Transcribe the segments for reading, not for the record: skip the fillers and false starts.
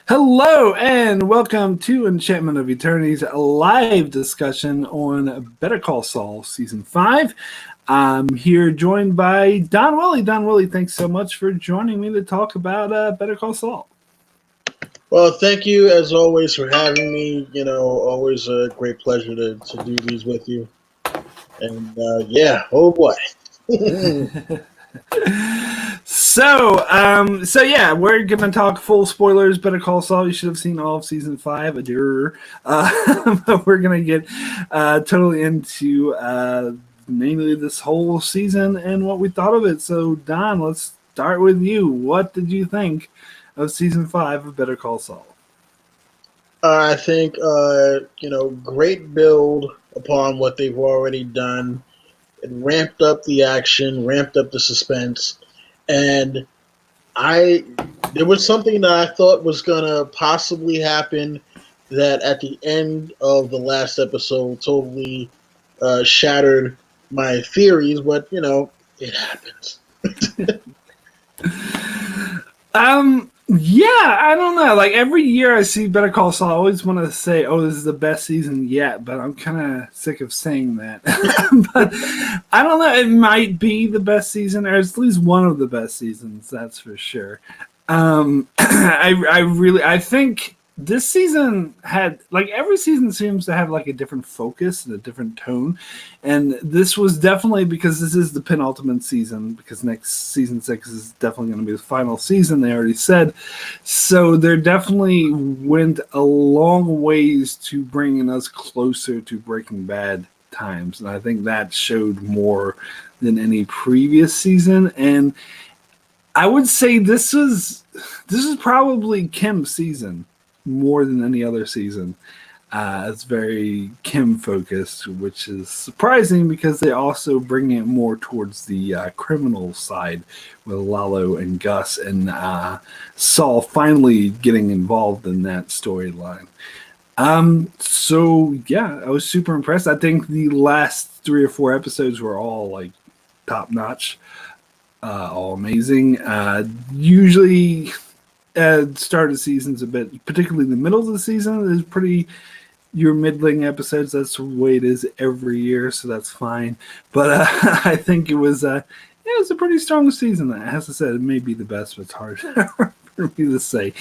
Hello and welcome to Enchantment of Eternity's live discussion on Better Call Saul Season 5. I'm here joined by Don Willi. Don Willi, thanks so much for joining me to talk about Better Call Saul. Well, thank you as always for having me. Always a great pleasure to do these with you. And oh boy. So yeah, we're gonna talk full spoilers. Better Call Saul. You should have seen all of season 5. But we're gonna get totally into mainly this whole season and what we thought of it. So Don, let's start with you. What did you think of season 5 of Better Call Saul? I think great build upon what they've already done. It ramped up the action, ramped up the suspense, and there was something that I thought was gonna possibly happen that at the end of the last episode totally shattered my theories, but it happens. Yeah, I don't know. Like every year I see Better Call Saul, I always want to say, "Oh, this is the best season yet," but I'm kind of sick of saying that. But I don't know. It might be the best season, or at least one of the best seasons. That's for sure. I think this season had, like, every season seems to have like a different focus and a different tone, and this was definitely because this is the penultimate season, because next season 6 is definitely going to be the final season, they already said. So they definitely went a long ways to bringing us closer to Breaking Bad times, and I think that showed more than any previous season. And I would say this is probably Kim's season more than any other season. It's very Kim focused, which is surprising because they also bring it more towards the criminal side with Lalo and Gus, and Saul finally getting involved in that storyline. So yeah, I was super impressed. I think the last 3 or 4 episodes were all like top notch, all amazing. Usually start of seasons a bit, particularly the middle of the season, is pretty your middling episodes. That's the way it is every year, so that's fine. But I think it was a pretty strong season. I have to say, it may be the best, but it's hard for me to say.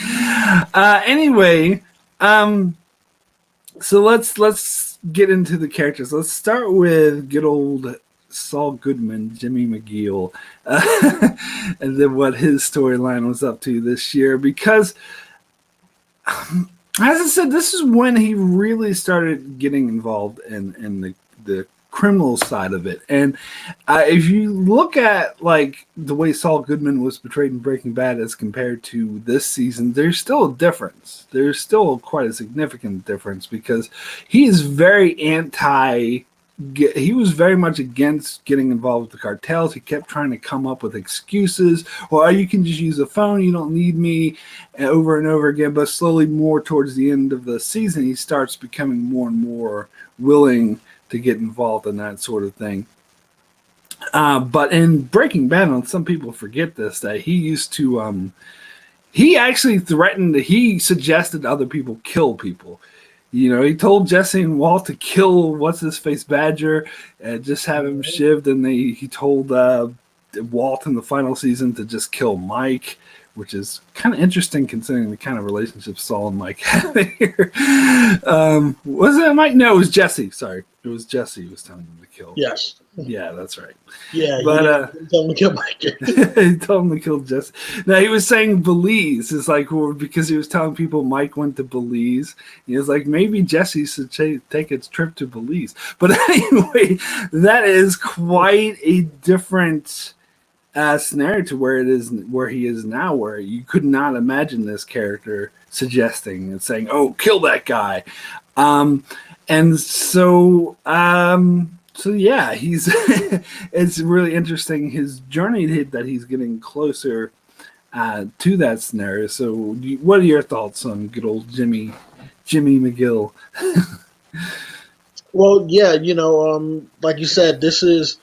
Anyway, so let's get into the characters. Let's start with good old Saul Goodman, Jimmy McGill, and then what his storyline was up to this year. Because, as I said, this is when he really started getting involved in the criminal side of it. And if you look at like the way Saul Goodman was portrayed in Breaking Bad as compared to this season, there's still a difference. There's still quite a significant difference, because he is very he was very much against getting involved with the cartels. He kept trying to come up with excuses, or you can just use a phone, you don't need me, over and over again. But slowly, more towards the end of the season, he starts becoming more and more willing to get involved in that sort of thing. But in Breaking Bad, and some people forget this, that he used to, he actually he suggested other people kill people. He told Jesse and Walt to kill what's-his-face Badger and just have him shivved, and he told Walt in the final season to just kill Mike, which is kind of interesting considering the kind of relationship Saul and Mike have here. Was it Mike? No, it was Jesse. Sorry. It was Jesse who was telling him to kill. Yes. Yeah, that's right. Yeah, but he told him to kill Mike. He told him to kill Jesse. Now, he was saying Belize is like, because he was telling people Mike went to Belize. He was like, maybe Jesse should take its trip to Belize. But anyway, that is quite a different scenario to where he is now, where you could not imagine this character suggesting and saying, "Oh, kill that guy," and so yeah, he's it's really interesting his journey that he's getting closer to that scenario. So, what are your thoughts on good old Jimmy McGill? Well, yeah, like you said, this is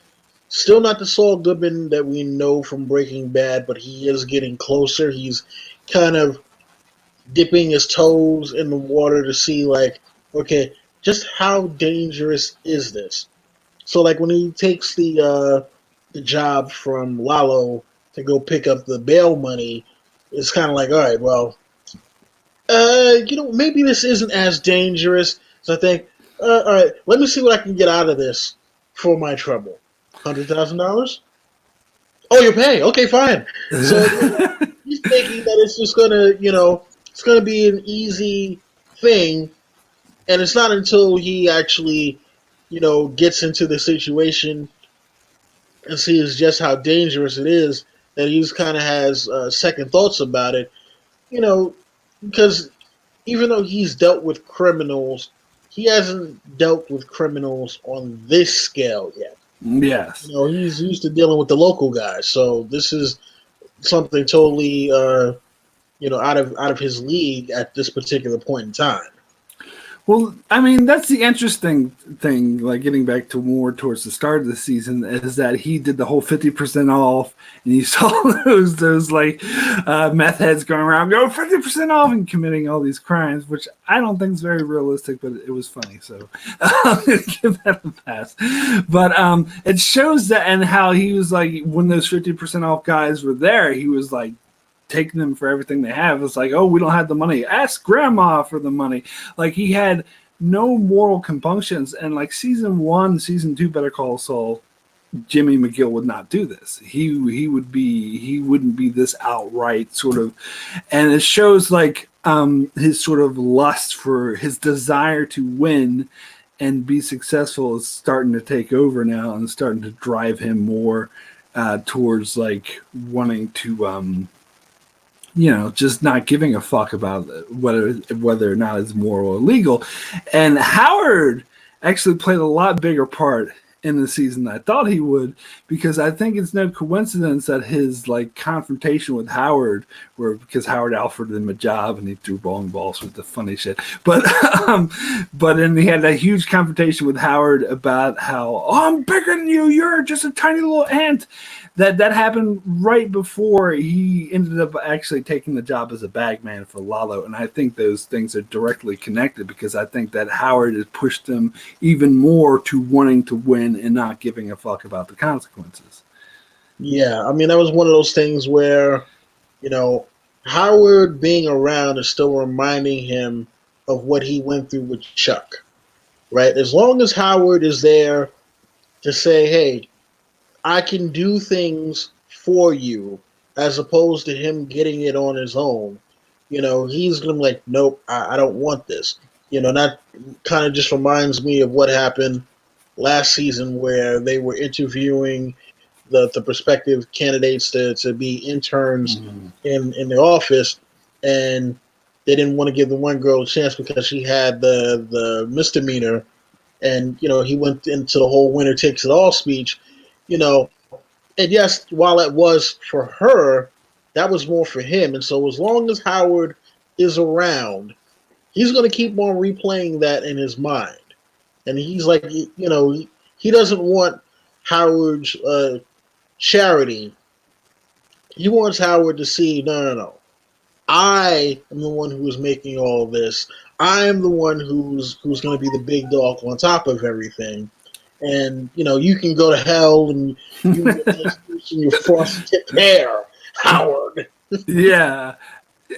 still not the Saul Goodman that we know from Breaking Bad, but he is getting closer. He's kind of dipping his toes in the water to see, like, okay, just how dangerous is this? So, like, when he takes the job from Lalo to go pick up the bail money, it's kind of like, all right, well, maybe this isn't as dangerous. So I think, all right, let me see what I can get out of this for my trouble. $100,000? Oh, you're paying? Okay, fine. So he's thinking that it's just gonna, it's gonna be an easy thing, and it's not until he actually, gets into the situation and sees just how dangerous it is that he's kind of has second thoughts about it. You know, because even though he's dealt with criminals, he hasn't dealt with criminals on this scale yet. Yes. He's used to dealing with the local guys, so this is something totally, out of his league at this particular point in time. Well, I mean, that's the interesting thing, like getting back to more towards the start of the season, is that he did the whole 50% off, and you saw those like meth heads going around, go 50% off and committing all these crimes, which I don't think is very realistic, but it was funny. So I'm going to give that a pass. But it shows that, and how he was like, when those 50% off guys were there, he was like, taking them for everything they have. It's like, oh, we don't have the money. Ask grandma for the money. Like, he had no moral compunctions. And like season 1, season 2, Better Call Saul, Jimmy McGill would not do this. He wouldn't be this outright sort of, and it shows like his sort of lust for his desire to win and be successful is starting to take over now and starting to drive him more towards like wanting to just not giving a fuck about whether or not it's moral or legal. And Howard actually played a lot bigger part in the season than I thought he would, because I think it's no coincidence that his like confrontation with Howard, because Howard offered him a job and he threw bowling balls with the funny shit, but then he had that huge confrontation with Howard about how, oh, I'm bigger than you, you're just a tiny little ant. That happened right before he ended up actually taking the job as a bagman for Lalo. And I think those things are directly connected, because I think that Howard has pushed them even more to wanting to win and not giving a fuck about the consequences. Yeah, I mean, that was one of those things where, Howard being around is still reminding him of what he went through with Chuck, right? As long as Howard is there to say, hey, I can do things for you, as opposed to him getting it on his own. He's gonna be like, nope, I don't want this. That kind of just reminds me of what happened last season, where they were interviewing the prospective candidates to be interns in the office, and they didn't want to give the one girl a chance because she had the misdemeanor, and he went into the whole winner takes it all speech. And yes, while it was for her, that was more for him. And so as long as Howard is around, he's going to keep on replaying that in his mind. And he's like, he doesn't want Howard's charity. He wants Howard to see, no. I am the one who is making all this. I am the one who's going to be the big dog on top of everything. And you can go to hell, and you can get your frosted hair, Howard. Yeah.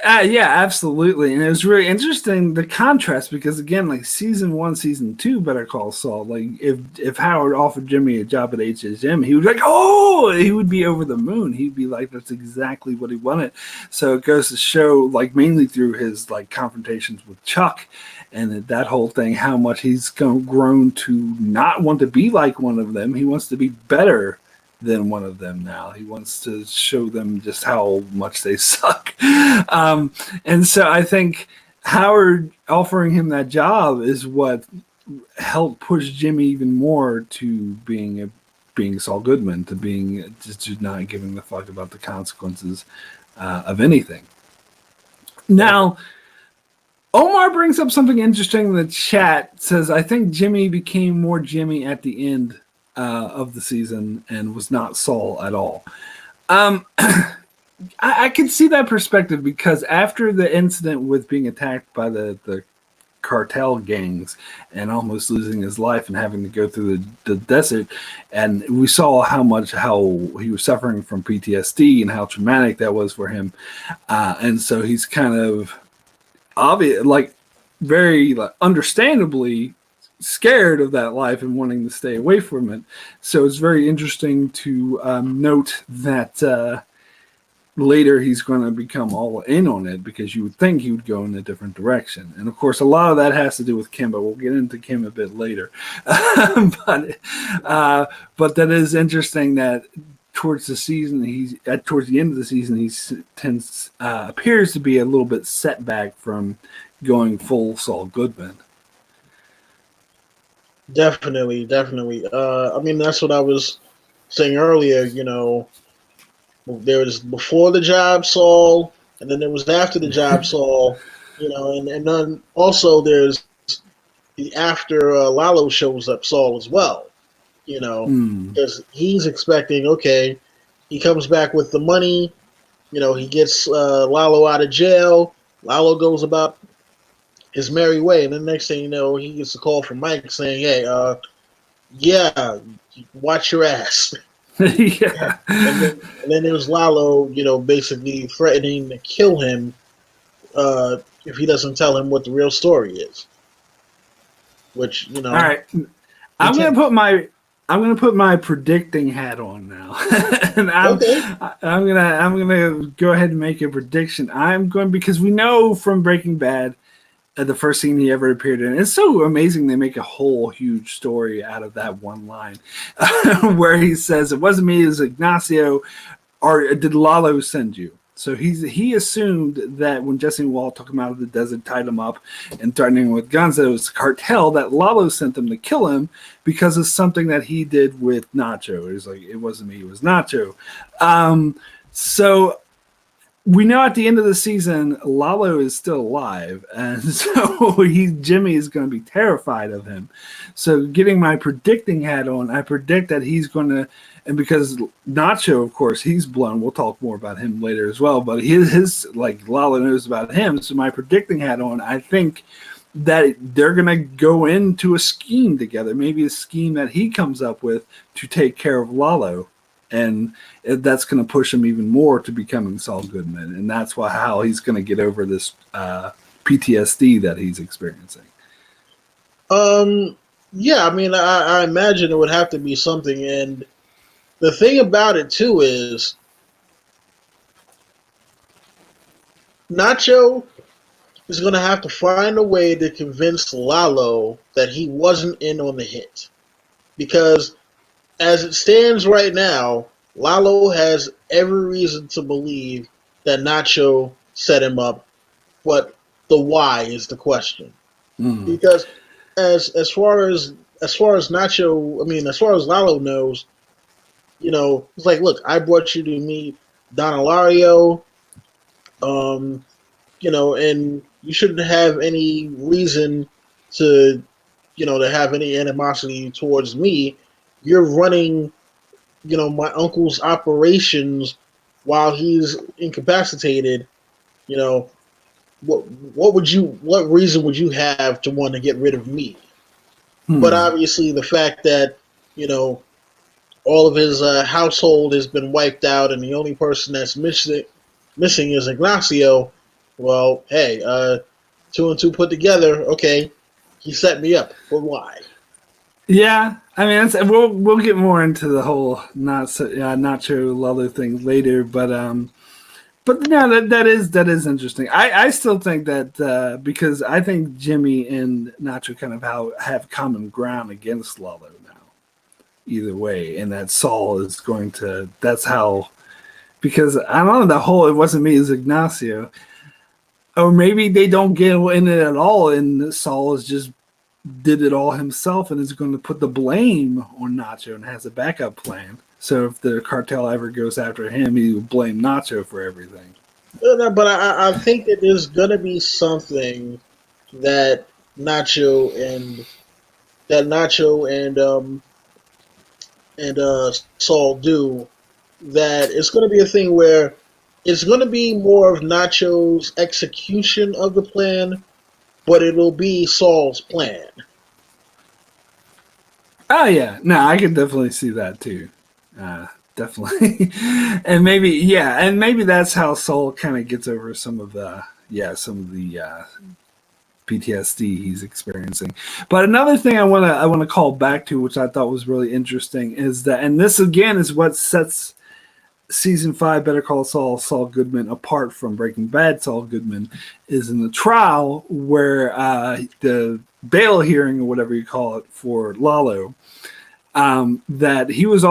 Yeah, absolutely. And it was really interesting, the contrast, because again, like season 1, season 2, Better Call Saul, like if Howard offered Jimmy a job at HHM, he would be like, oh, he would be over the moon. He'd be like, that's exactly what he wanted. So it goes to show, like, mainly through his like confrontations with Chuck and that whole thing, how much he's grown to not want to be like one of them. He wants to be better than one of them now. He wants to show them just how much they suck. And so I think Howard offering him that job is what helped push Jimmy even more to being Saul Goodman, to being just not giving the fuck about the consequences of anything. Now, Omar brings up something interesting in the chat. Says, I think Jimmy became more Jimmy at the end of the season and was not Saul at all. I can see that perspective because after the incident with being attacked by the cartel gangs and almost losing his life and having to go through the desert, and we saw how he was suffering from PTSD and how traumatic that was for him, and so he's kind of obvious, like very like, understandably scared of that life and wanting to stay away from it. So it's very interesting to note that later he's going to become all in on it because you would think he would go in a different direction. And of course, a lot of that has to do with Kim, but we'll get into Kim a bit later. But that is interesting that towards the season, towards the end of the season, he appears to be a little bit setback from going full Saul Goodman. Definitely, definitely. I mean, that's what I was saying earlier. There was before the job Saul, and then there was after the job Saul. And then also there's the after Lalo shows up Saul as well. Because he's expecting, okay, he comes back with the money. He gets Lalo out of jail. Lalo goes about his merry way, and then next thing you know, he gets a call from Mike saying, "Hey, yeah, watch your ass." Yeah. And then there was Lalo, basically threatening to kill him if he doesn't tell him what the real story is. Which All right, I'm gonna put my predicting hat on now, and I'm gonna go ahead and make a prediction. I'm going because we know from Breaking Bad. The first scene he ever appeared in. It's so amazing they make a whole huge story out of that one line where he says, "It wasn't me, it was Ignacio, or did Lalo send you?" So he assumed that when Jesse and Walt took him out of the desert, tied him up, and threatening him with guns, that it was the cartel that Lalo sent them to kill him because of something that he did with Nacho. He's like, "It wasn't me, it was Nacho." So we know at the end of the season, Lalo is still alive, and so Jimmy is going to be terrified of him. So, getting my predicting hat on, I predict that he's going to, and because Nacho, of course, he's blown. We'll talk more about him later as well. But his like Lalo knows about him. So, my predicting hat on, I think that they're going to go into a scheme together, maybe a scheme that he comes up with to take care of Lalo. And that's going to push him even more to becoming Saul Goodman. And that's how he's going to get over this PTSD that he's experiencing. Yeah, I mean, I imagine it would have to be something. And the thing about it, too, is Nacho is going to have to find a way to convince Lalo that he wasn't in on the hit. Because as it stands right now, Lalo has every reason to believe that Nacho set him up, but the why is the question. Because as far as Nacho, I mean, as far as Lalo knows, it's like, look, I brought you to meet Don Ilario, and you shouldn't have any reason to have any animosity towards me. You're running, my uncle's operations while he's incapacitated. What reason would you have to want to get rid of me? But obviously the fact that, all of his household has been wiped out and the only person that's missing is Ignacio, well, hey, 2 and 2 put together, okay, he set me up, but why? Yeah, I mean, we'll get more into the whole Nacho Lalo thing later, but no, that is interesting. I still think that because I think Jimmy and Nacho kind of have common ground against Lalo now, either way, and that Saul is going to. That's how, because I don't know the whole. It wasn't me, it was Ignacio, or maybe they don't get in it at all, and Saul is just did it all himself and is going to put the blame on Nacho and has a backup plan. So if the cartel ever goes after him, he will blame Nacho for everything. But I think that there's going to be something that Nacho and Saul do that it's going to be a thing where it's going to be more of Nacho's execution of the plan, but it'll be Saul's plan. Oh yeah, no, I could definitely see that too. Uh, Definitely, and maybe that's how Saul kind of gets over some of the PTSD he's experiencing. But another thing I want to call back to, which I thought was really interesting, is that, and this again is what sets season 5 Better Call Saul Saul Goodman apart from Breaking Bad Saul Goodman, is in the trial where the bail hearing or whatever you call it for Lalo, that he was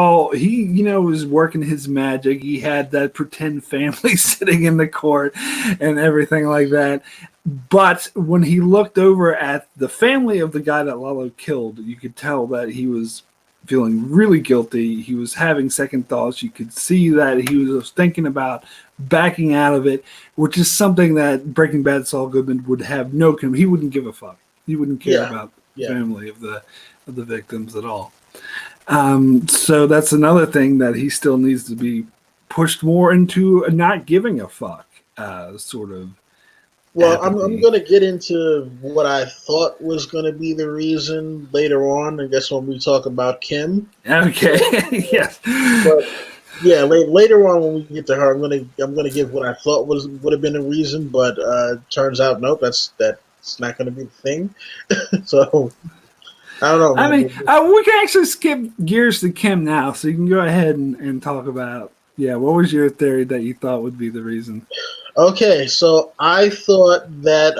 working his magic. He had that pretend family sitting in the court and everything like that. But when he looked over at the family of the guy that Lalo killed, you could tell that he was feeling really guilty. He was having second thoughts. You could see that he was thinking about backing out of it, which is something that Breaking Bad Saul Goodman would have he wouldn't give a fuck. He wouldn't care about the family of the victims at all. So that's another thing that he still needs to be pushed more into a not giving a fuck sort of. Well, I'm going to get into what I thought was going to be the reason later on. I guess when we talk about Kim. Okay. Yes. But yeah, later on when we get to her, I'm gonna give what I thought would have been a reason, but turns out nope, that's not going to be the thing. So I don't know. I mean, we can actually skip gears to Kim now, so you can go ahead and talk about what was your theory that you thought would be the reason? Okay, so I thought that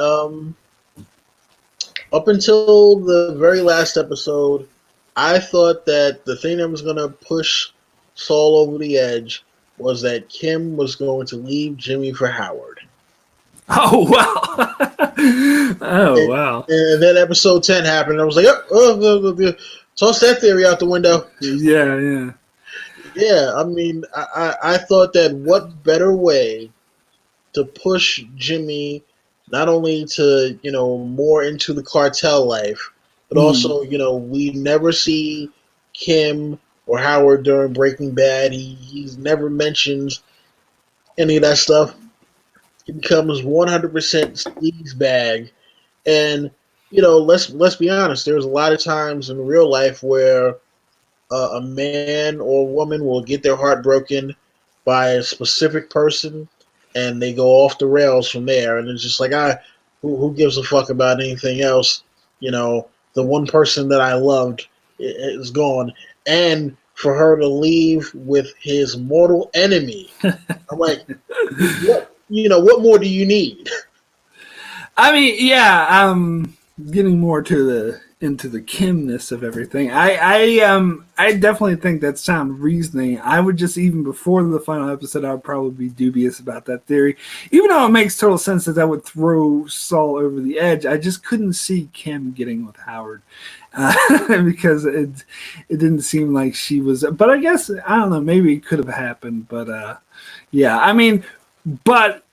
up until the very last episode, I thought that the thing that was going to push Saul over the edge was that Kim was going to leave Jimmy for Howard. Oh, wow. Wow. And then episode 10 happened, and I was like, toss that theory out the window. Yeah. Yeah, I mean, I thought that what better way to push Jimmy not only to, more into the cartel life, but also, we never see Kim or Howard during Breaking Bad. He's never mentioned any of that stuff. He becomes 100% sleaze bag. And, let's be honest, there's a lot of times in real life where a man or a woman will get their heart broken by a specific person, and they go off the rails from there. And it's just like, who gives a fuck about anything else? The one person that I loved is gone, and for her to leave with his mortal enemy, I'm like, what more do you need? I mean, getting more into the Kimness of everything. I definitely think that's sound reasoning. I would just, even before the final episode, I would probably be dubious about that theory. Even though it makes total sense that would throw Saul over the edge, I just couldn't see Kim getting with Howard. Because it didn't seem like she was, but I guess, I don't know, maybe it could have happened, but I mean, but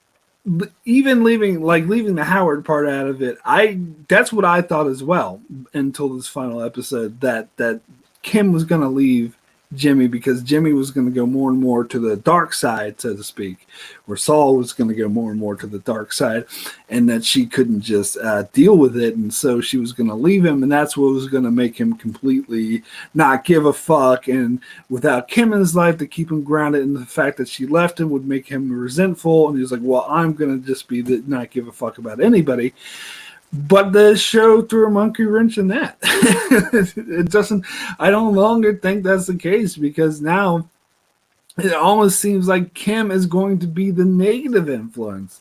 even leaving the Howard part out of it, that's what I thought as well until this final episode, that Kim was going to leave Jimmy because Jimmy was going to go more and more to the dark side, so to speak, where Saul was going to go more and more to the dark side, and that she couldn't just deal with it, and so she was going to leave him, and that's what was going to make him completely not give a fuck. And without Kim in his life to keep him grounded, and the fact that she left him would make him resentful, and he was like, well, I'm going to just be not give a fuck about anybody. But the show threw a monkey wrench in that. It doesn't. I no longer think that's the case, because now it almost seems like Kim is going to be the negative influence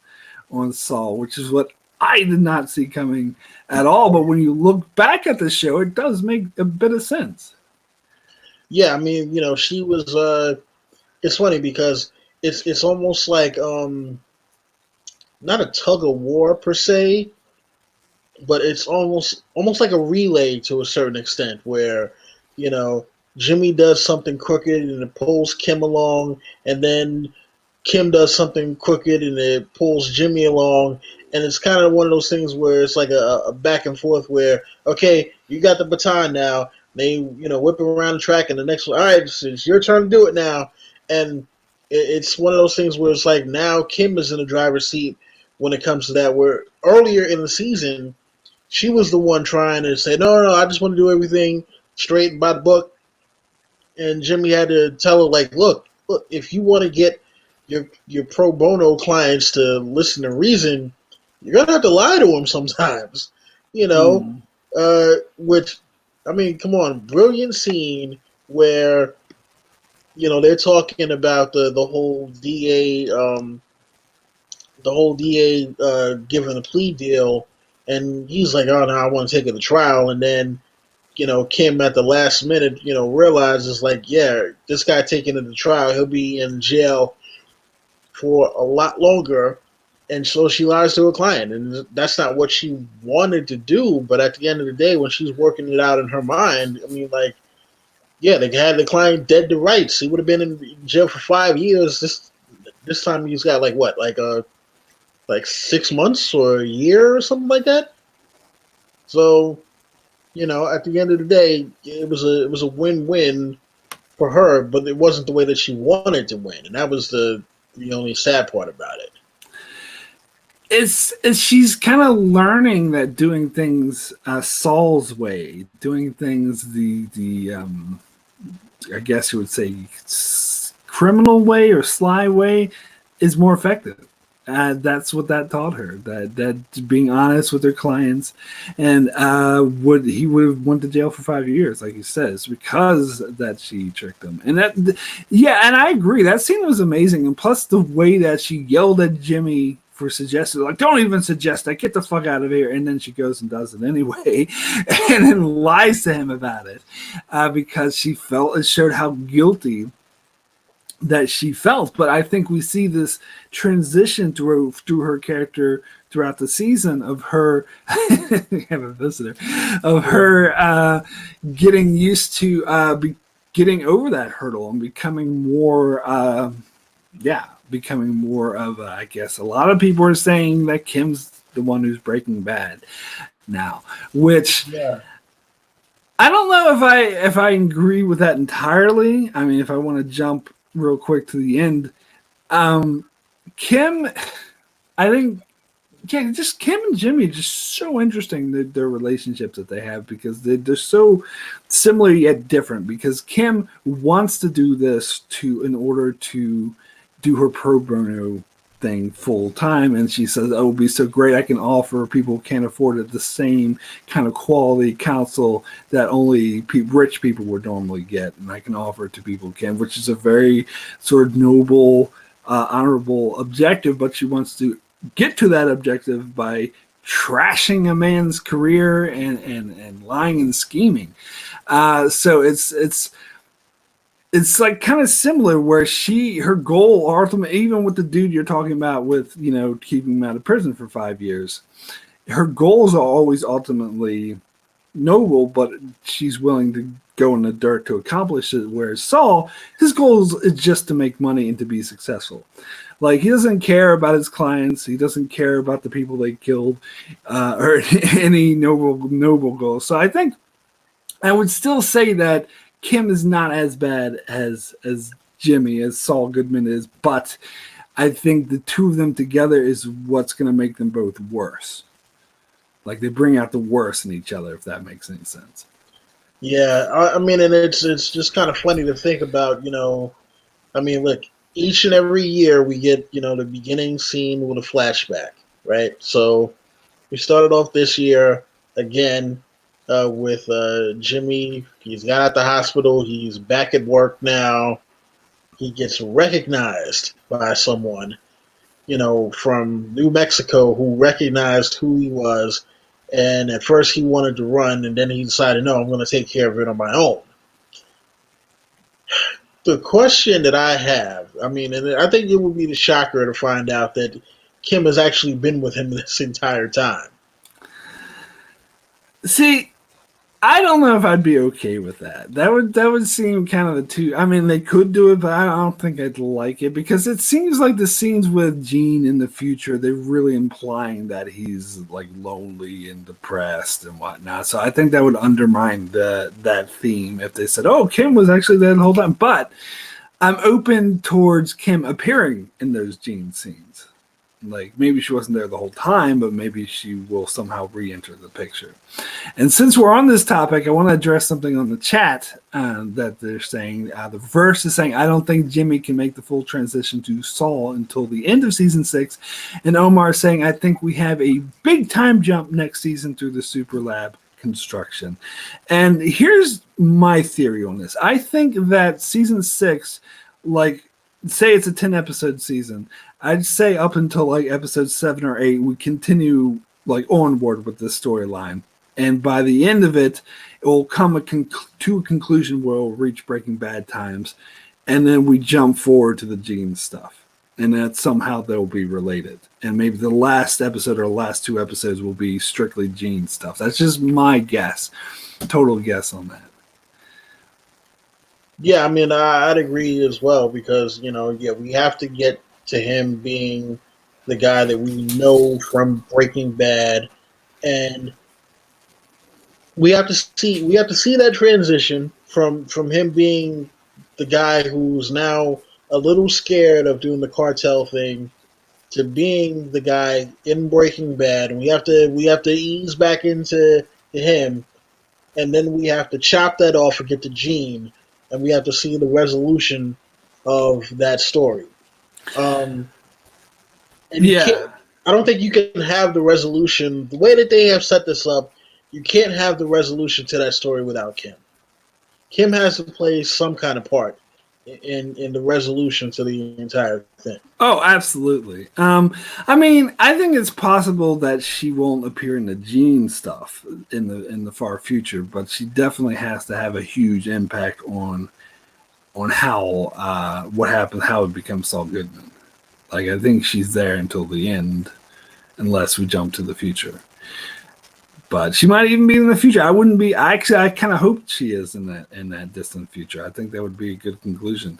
on Saul, which is what I did not see coming at all. But when you look back at the show, it does make a bit of sense. Yeah, I mean, she was. It's funny because it's almost like not a tug of war per se, but it's almost like a relay to a certain extent, where Jimmy does something crooked and it pulls Kim along, and then Kim does something crooked and it pulls Jimmy along, and it's kind of one of those things where it's like a back and forth where, okay, you got the baton now, they whip around the track, and the next one, all right, it's your turn to do it now. And it's one of those things where it's like now Kim is in the driver's seat when it comes to that. Where earlier in the season, she was the one trying to say, no, no, I just want to do everything straight by the book. And Jimmy had to tell her, like, look, if you want to get your pro bono clients to listen to reason, you're gonna have to lie to them sometimes. You know, Mm. which I mean, come on, brilliant scene where they're talking about the whole DA giving the plea deal, and he's like, oh no, I want to take it to trial, and then Kim at the last minute, realizes like, yeah, this guy taking it to trial, he'll be in jail for a lot longer. And so she lies to her client, and that's not what she wanted to do. But at the end of the day, when she's working it out in her mind, I mean, like, yeah, they had the client dead to rights. He would have been in jail for 5 years. This time he's got like what, like 6 months or a year or something like that. So at the end of the day, it was a win-win for her, but it wasn't the way that she wanted to win, and that was the only sad part about it. It's she's kind of learning that doing things Saul's way, doing things the I guess you would say criminal way or sly way is more effective. That's what that taught her. That being honest with her clients, and would he would have went to jail for 5 years, like he says, because that she tricked him. And yeah, and I agree. That scene was amazing, and plus the way that she yelled at Jimmy for suggesting, like, don't even suggest that, get the fuck out of here, and then she goes and does it anyway, and then lies to him about it because she felt it showed how guilty that she felt. But I think we see this transition through her character throughout the season of her have a visitor of her getting used to getting over that hurdle and becoming more becoming more of I guess a lot of people are saying that Kim's the one who's Breaking Bad now, which Yeah. I don't know if I agree with that entirely. I mean, if I want to jump real quick to the end, Kim, I think, yeah, just Kim and Jimmy are just so interesting, their relationships that they have, because they're so similar yet different. Because Kim wants to do this in order to do her pro bono thing full time, and she says, "Oh, it would be so great! I can offer people who can't afford it the same kind of quality counsel that only rich people would normally get, and I can offer it to people who can," which is a very sort of noble, honorable objective. But she wants to get to that objective by trashing a man's career and lying and scheming. So it's like kind of similar where her goal ultimately, even with the dude you're talking about with keeping him out of prison for 5 years, her goals are always ultimately noble, but she's willing to go in the dirt to accomplish it. Whereas Saul, his goal is just to make money and to be successful. Like, he doesn't care about his clients, he doesn't care about the people they killed, or any noble goals. So I think I would still say that Kim is not as bad as Jimmy, as Saul Goodman is, but I think the two of them together is what's going to make them both worse. Like, they bring out the worst in each other, if that makes any sense. Yeah, I mean, and it's just kind of funny to think about. I mean, look, each and every year we get the beginning scene with a flashback, right? So we started off this year again with Jimmy. He's got out the hospital. He's back at work now. He gets recognized by someone, from New Mexico, who recognized who he was. And at first he wanted to run, and then he decided, no, I'm going to take care of it on my own. The question that I have, I mean, and I think it would be the shocker to find out that Kim has actually been with him this entire time. See, I don't know if I'd be okay with that. That would seem kind of the two. I mean, they could do it, but I don't think I'd like it, because it seems like the scenes with Gene in the future, they're really implying that he's like lonely and depressed and whatnot. So I think that would undermine that theme if they said, "Oh, Kim was actually there the whole time." But I'm open towards Kim appearing in those Jean scenes. Like maybe she wasn't there the whole time, but maybe she will somehow re-enter the picture. And since we're on this topic, I want to address something on the chat that they're saying. The verse is saying, I don't think Jimmy can make the full transition to Saul until the end of season 6. And Omar is saying, I think we have a big time jump next season through the Super Lab construction. And here's my theory on this. I think that season 6, like, say it's a 10 episode season, I'd say up until like episode 7 or 8, we continue like on board with this storyline. And by the end of it, it will come to a conclusion where we'll reach Breaking Bad times. And then we jump forward to the Gene stuff. And that somehow they'll be related. And maybe the last episode or the last 2 episodes will be strictly Gene stuff. That's just my guess. Total guess on that. Yeah, I mean, I'd agree as well because, we have to get to him being the guy that we know from Breaking Bad. And we have to see that transition from him being the guy who's now a little scared of doing the cartel thing to being the guy in Breaking Bad, and we have to ease back into him, and then we have to chop that off and get to Gene, and we have to see the resolution of that story. And I don't think you can have the resolution the way that they have set this up. You can't have the resolution to that story without Kim. Kim has to play some kind of part in the resolution to the entire thing. Oh, absolutely. I mean, I think it's possible that she won't appear in the Gene stuff in the far future, but she definitely has to have a huge impact on how what happens, how it becomes Saul Goodman. Like, I think she's there until the end, unless we jump to the future. But she might even be in the future. I kind of hope she is in that distant future. I think that would be a good conclusion.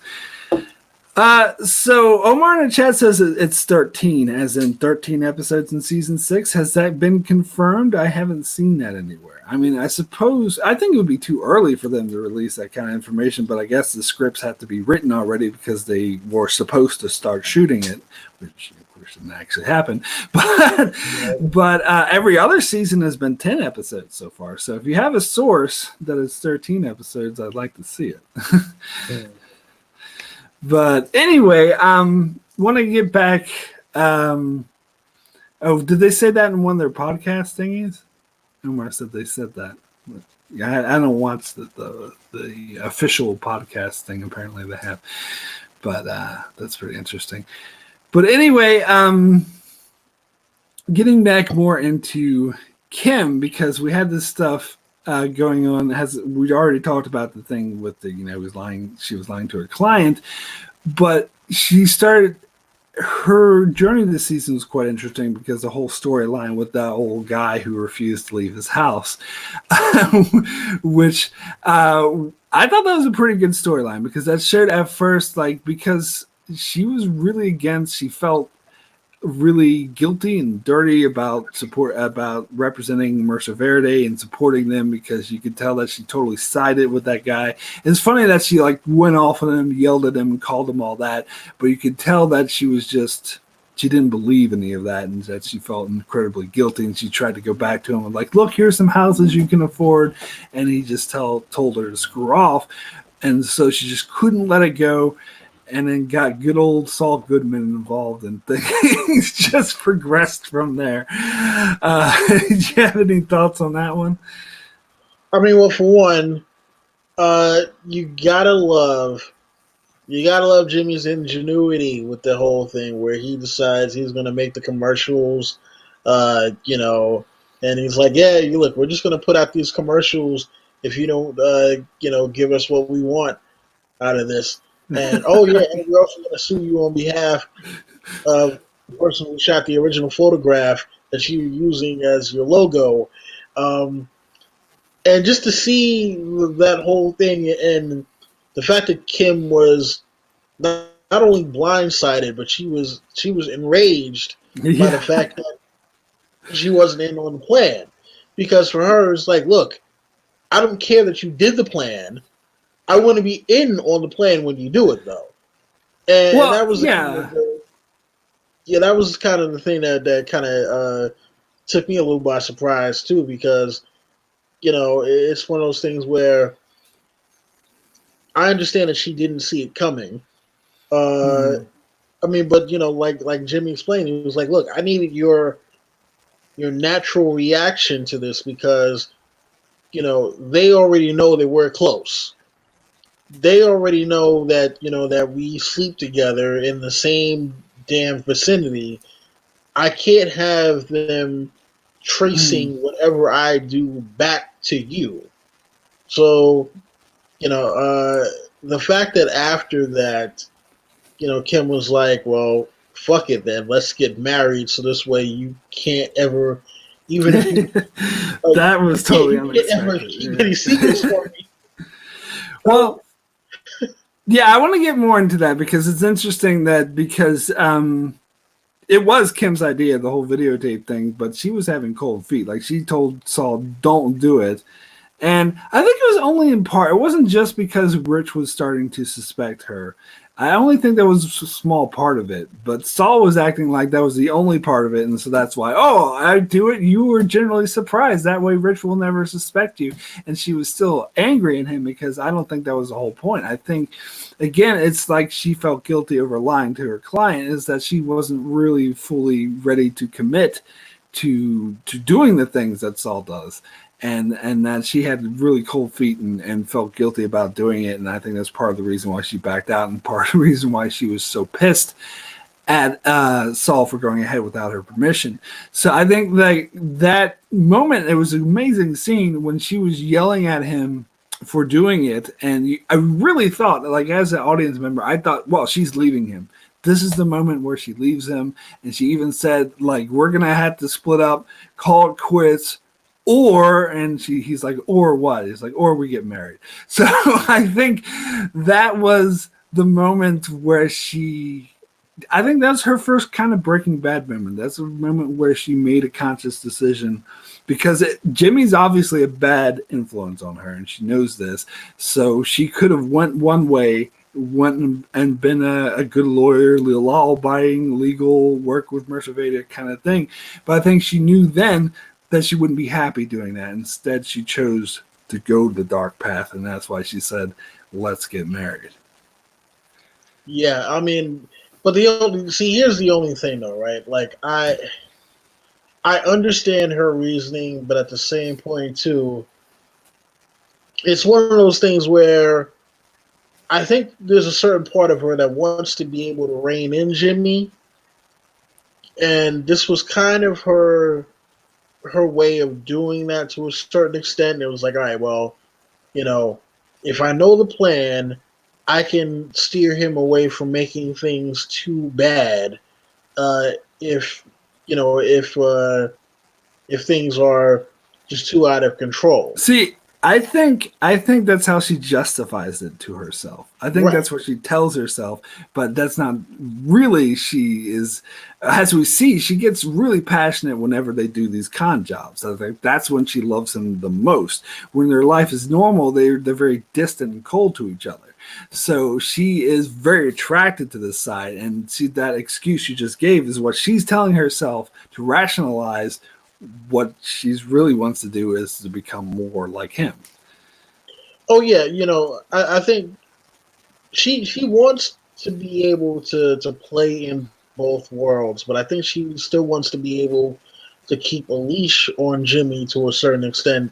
So Omar in the chat says it's 13, as in 13 episodes in season 6. Has that been confirmed? I haven't seen that anywhere. I mean, I think it would be too early for them to release that kind of information, but I guess the scripts have to be written already because they were supposed to start shooting it, which didn't actually happen, but every other season has been 10 episodes so far. So if you have a source that is 13 episodes, I'd like to see it. But anyway, want to get back. Did they say that in one of their podcast thingies? Omar said they said that. Yeah, I don't watch the official podcast thing. Apparently they have, but that's pretty interesting. But anyway, getting back more into Kim, because we had this stuff going on. We'd already talked about the thing with the, she was lying to her client, but her journey this season was quite interesting because the whole storyline with that old guy who refused to leave his house, which I thought that was a pretty good storyline because that showed at first, because she was really she felt really guilty and dirty about representing Mercer Verde and supporting them, because you could tell that she totally sided with that guy. It's funny that she went off on him, yelled at him, and called him all that, but you could tell that she didn't believe any of that, and that she felt incredibly guilty, and she tried to go back to him and look, here's some houses you can afford, and he just told her to screw off, and so she just couldn't let it go. And then got good old Saul Goodman involved, and things just progressed from there. Do you have any thoughts on that one? I mean, well, for one, you gotta love Jimmy's ingenuity with the whole thing, where he decides he's gonna make the commercials, and he's like, yeah, look, we're just gonna put out these commercials if you don't, give us what we want out of this. And and we're also going to sue you on behalf of the person who shot the original photograph that you're using as your logo. And just to see that whole thing, and the fact that Kim was not only blindsided, but she was enraged by the fact that she wasn't in on the plan. Because for her, it's look, I don't care that you did the plan. I want to be in on the plan when you do it, though. And Well, that was the kind of yeah. the, yeah, that was kind of the thing that kind of took me a little by surprise too, because it's one of those things where I understand that she didn't see it coming. Uh, Mhm. I mean, but like Jimmy explained, he was like, "Look, I needed your natural reaction to this because they already know that we're close. They already know that that we sleep together in the same damn vicinity. I can't have them Mhm. tracing whatever I do back to you. So, the fact that after that, Kim was like, well, fuck it then. Let's get married so this way you can't ever, even if you, That was totally you can't ever unexpected. keep any secrets Yeah. from me. Well, yeah, I want to get more into that because it's interesting that because it was Kim's idea, the whole videotape thing, but she was having cold feet. Like she told Saul, "Don't do it." And I think it was only in part. It wasn't just because Rich was starting to suspect her. I only think that was a small part of it. But Saul was acting like that was the only part of it. And so that's why, oh, I do it. You were generally surprised. That way Rich will never suspect you. And she was still angry at him because I don't think that was the whole point. I think, again, it's like she felt guilty over lying to her client, is that she wasn't really fully ready to commit to doing the things that Saul does, and that she had really cold feet and felt guilty about doing it. And I think that's part of the reason why she backed out, and part of the reason why she was so pissed at Saul for going ahead without her permission. So I think like that moment, it was an amazing scene when she was yelling at him for doing it, and I really thought, like as an audience member, I thought, well, she's leaving him. This is the moment where she leaves him, and she even said, like, we're gonna have to split up, call it quits, or and he's like, or what? He's like, or we get married. So I think that was the moment where I think that's her first kind of Breaking Bad moment. That's a moment where she made a conscious decision because Jimmy's obviously a bad influence on her, and she knows this. So she could have went one way, went and been a good lawyer, law-abiding, legal, work with Mercer Veda kind of thing. But I think she knew then that she wouldn't be happy doing that. Instead, she chose to go the dark path, and that's why she said, "Let's get married." Yeah, I mean, but the only see here's the only thing though, right? Like I understand her reasoning, but at the same point too, it's one of those things where I think there's a certain part of her that wants to be able to rein in Jimmy, and this was kind of her way of doing that to a certain extent. It was like, all right, well, you know, if I know the plan, I can steer him away from making things too bad. Uh, if if things are just too out of control. See, I think that's how she justifies it to herself. I think Right. that's what she tells herself, but that's not really she is. As we see, she gets really passionate whenever they do these con jobs. I think that's when she loves him the most. When their life is normal, they're very distant and cold to each other. So she is very attracted to this side, and see that excuse you just gave is what she's telling herself to rationalize what she's really wants to do is to become more like him. Oh yeah, I think she wants to be able to play in both worlds, but I think she still wants to be able to keep a leash on Jimmy to a certain extent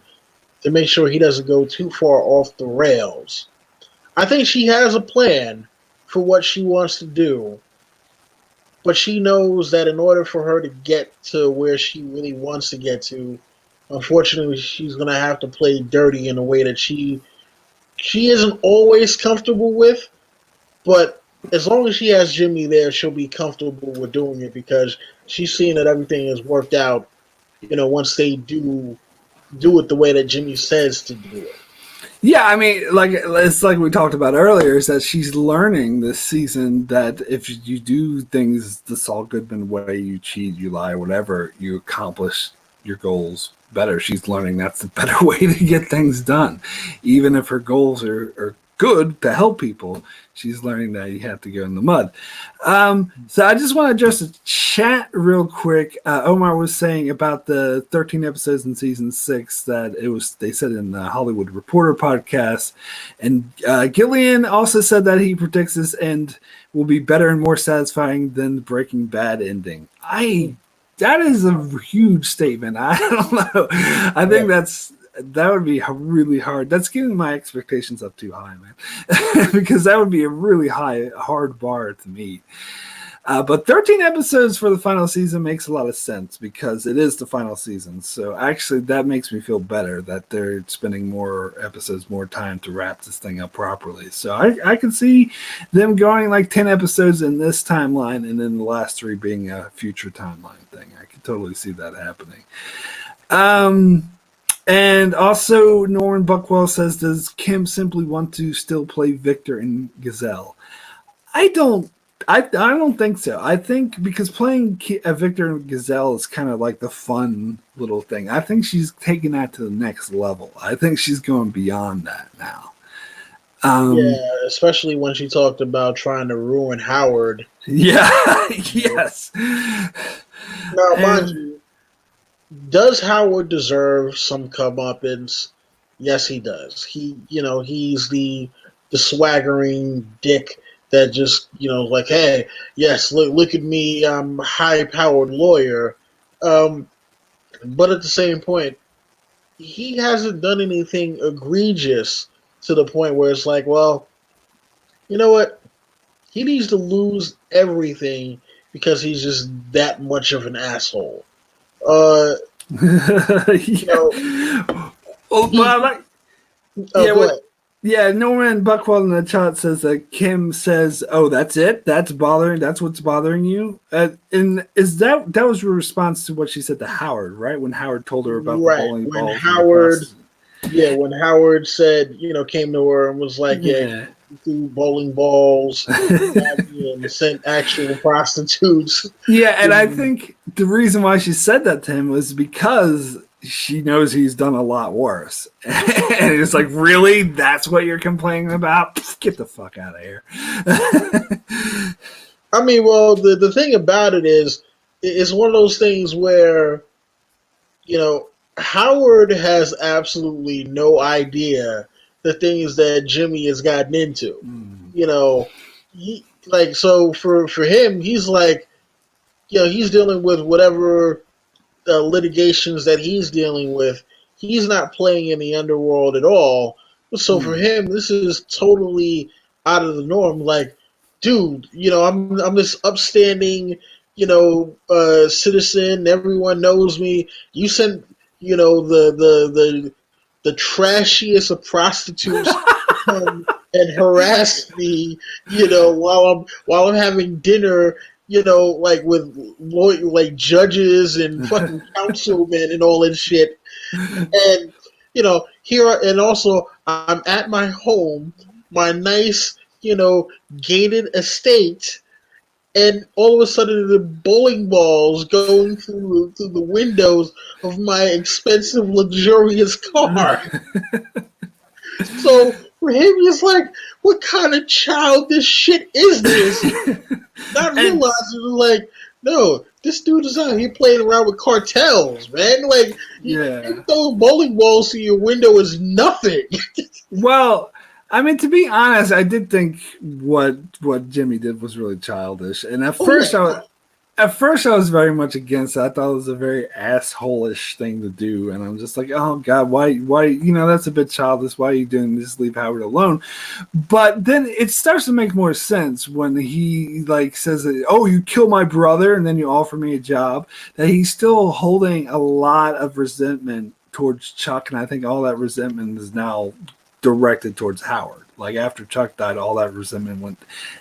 to make sure he doesn't go too far off the rails. I think she has a plan for what she wants to do, but she knows that in order for her to get to where she really wants to get to, unfortunately, she's gonna have to play dirty in a way that she isn't always comfortable with. But as long as she has Jimmy there, she'll be comfortable with doing it because she's seen that everything has worked out. Once they do it the way that Jimmy says to do it. Yeah, I mean, like it's like we talked about earlier, is that she's learning this season that if you do things the Saul Goodman way, you cheat, you lie, whatever, you accomplish your goals better. She's learning that's the better way to get things done, even if her goals are good to help people, she's learning that you have to go in the mud. So I just want to address the chat real quick. Omar was saying about the 13 episodes in season 6 that they said in the Hollywood Reporter podcast. And Gillian also said that he predicts this end will be better and more satisfying than the Breaking Bad ending. That is a huge statement. I don't know. I think that would be really hard. That's getting my expectations up too high, man, because that would be a really hard bar to meet. But 13 episodes for the final season makes a lot of sense because it is the final season. So actually, that makes me feel better that they're spending more episodes, more time to wrap this thing up properly. So I can see them going like 10 episodes in this timeline and then the last 3 being a future timeline thing. I can totally see that happening. And also, Norman Buckwell says, does Kim simply want to still play Victor and Gazelle? I don't think so. I think because playing Victor and Gazelle is kind of like the fun little thing. I think she's taking that to the next level. I think she's going beyond that now. Yeah, especially when she talked about trying to ruin Howard. Yeah, yes. Now, mind you, does Howard deserve some comeuppance? Yes, he does. He's the swaggering dick that just, like, hey, yes, look at me, I'm a high-powered lawyer. But at the same point, he hasn't done anything egregious to the point where it's like, well, you know what? He needs to lose everything because he's just that much of an asshole. Well, Norman Buckwell in the chat says that Kim says, "Oh, that's it. That's what's bothering you." And is that was a response to what she said to Howard, right? When Howard told her about the bowling balls. When Howard said, came to her and was like, "Yeah, threw bowling balls and sent actual prostitutes." Yeah, and I think the reason why she said that to him was because she knows he's done a lot worse. And it's like, really? That's what you're complaining about? Get the fuck out of here. I mean, well, the thing about it is, it's one of those things where, Howard has absolutely no idea the things that Jimmy has gotten into. So for him, he's like, he's dealing with whatever litigations that he's dealing with. He's not playing in the underworld at all. So for him, this is totally out of the norm. Like, dude, I'm this upstanding, citizen. Everyone knows me. You sent, the trashiest of prostitutes to come and harass me, while I'm having dinner, with judges and fucking councilmen and all that shit. And and also I'm at my home, my nice, gated estate, and all of a sudden the bowling balls going through the windows of my expensive, luxurious car. So for him, he's like, what kind of childish shit is this? Not realizing, like, no, this dude is out here playing around with cartels, man. Like, you throw bowling balls through your window is nothing. Well, I mean, to be honest, I did think what Jimmy did was really childish. And at first I was very much against it. I thought it was a very asshole-ish thing to do. And I'm just like, oh, God, why, that's a bit childish. Why are you doing this? Leave Howard alone. But then it starts to make more sense when he, says, that, oh, you kill my brother and then you offer me a job, that he's still holding a lot of resentment towards Chuck. And I think all that resentment is now directed towards Howard. Like, after Chuck died, all that resentment went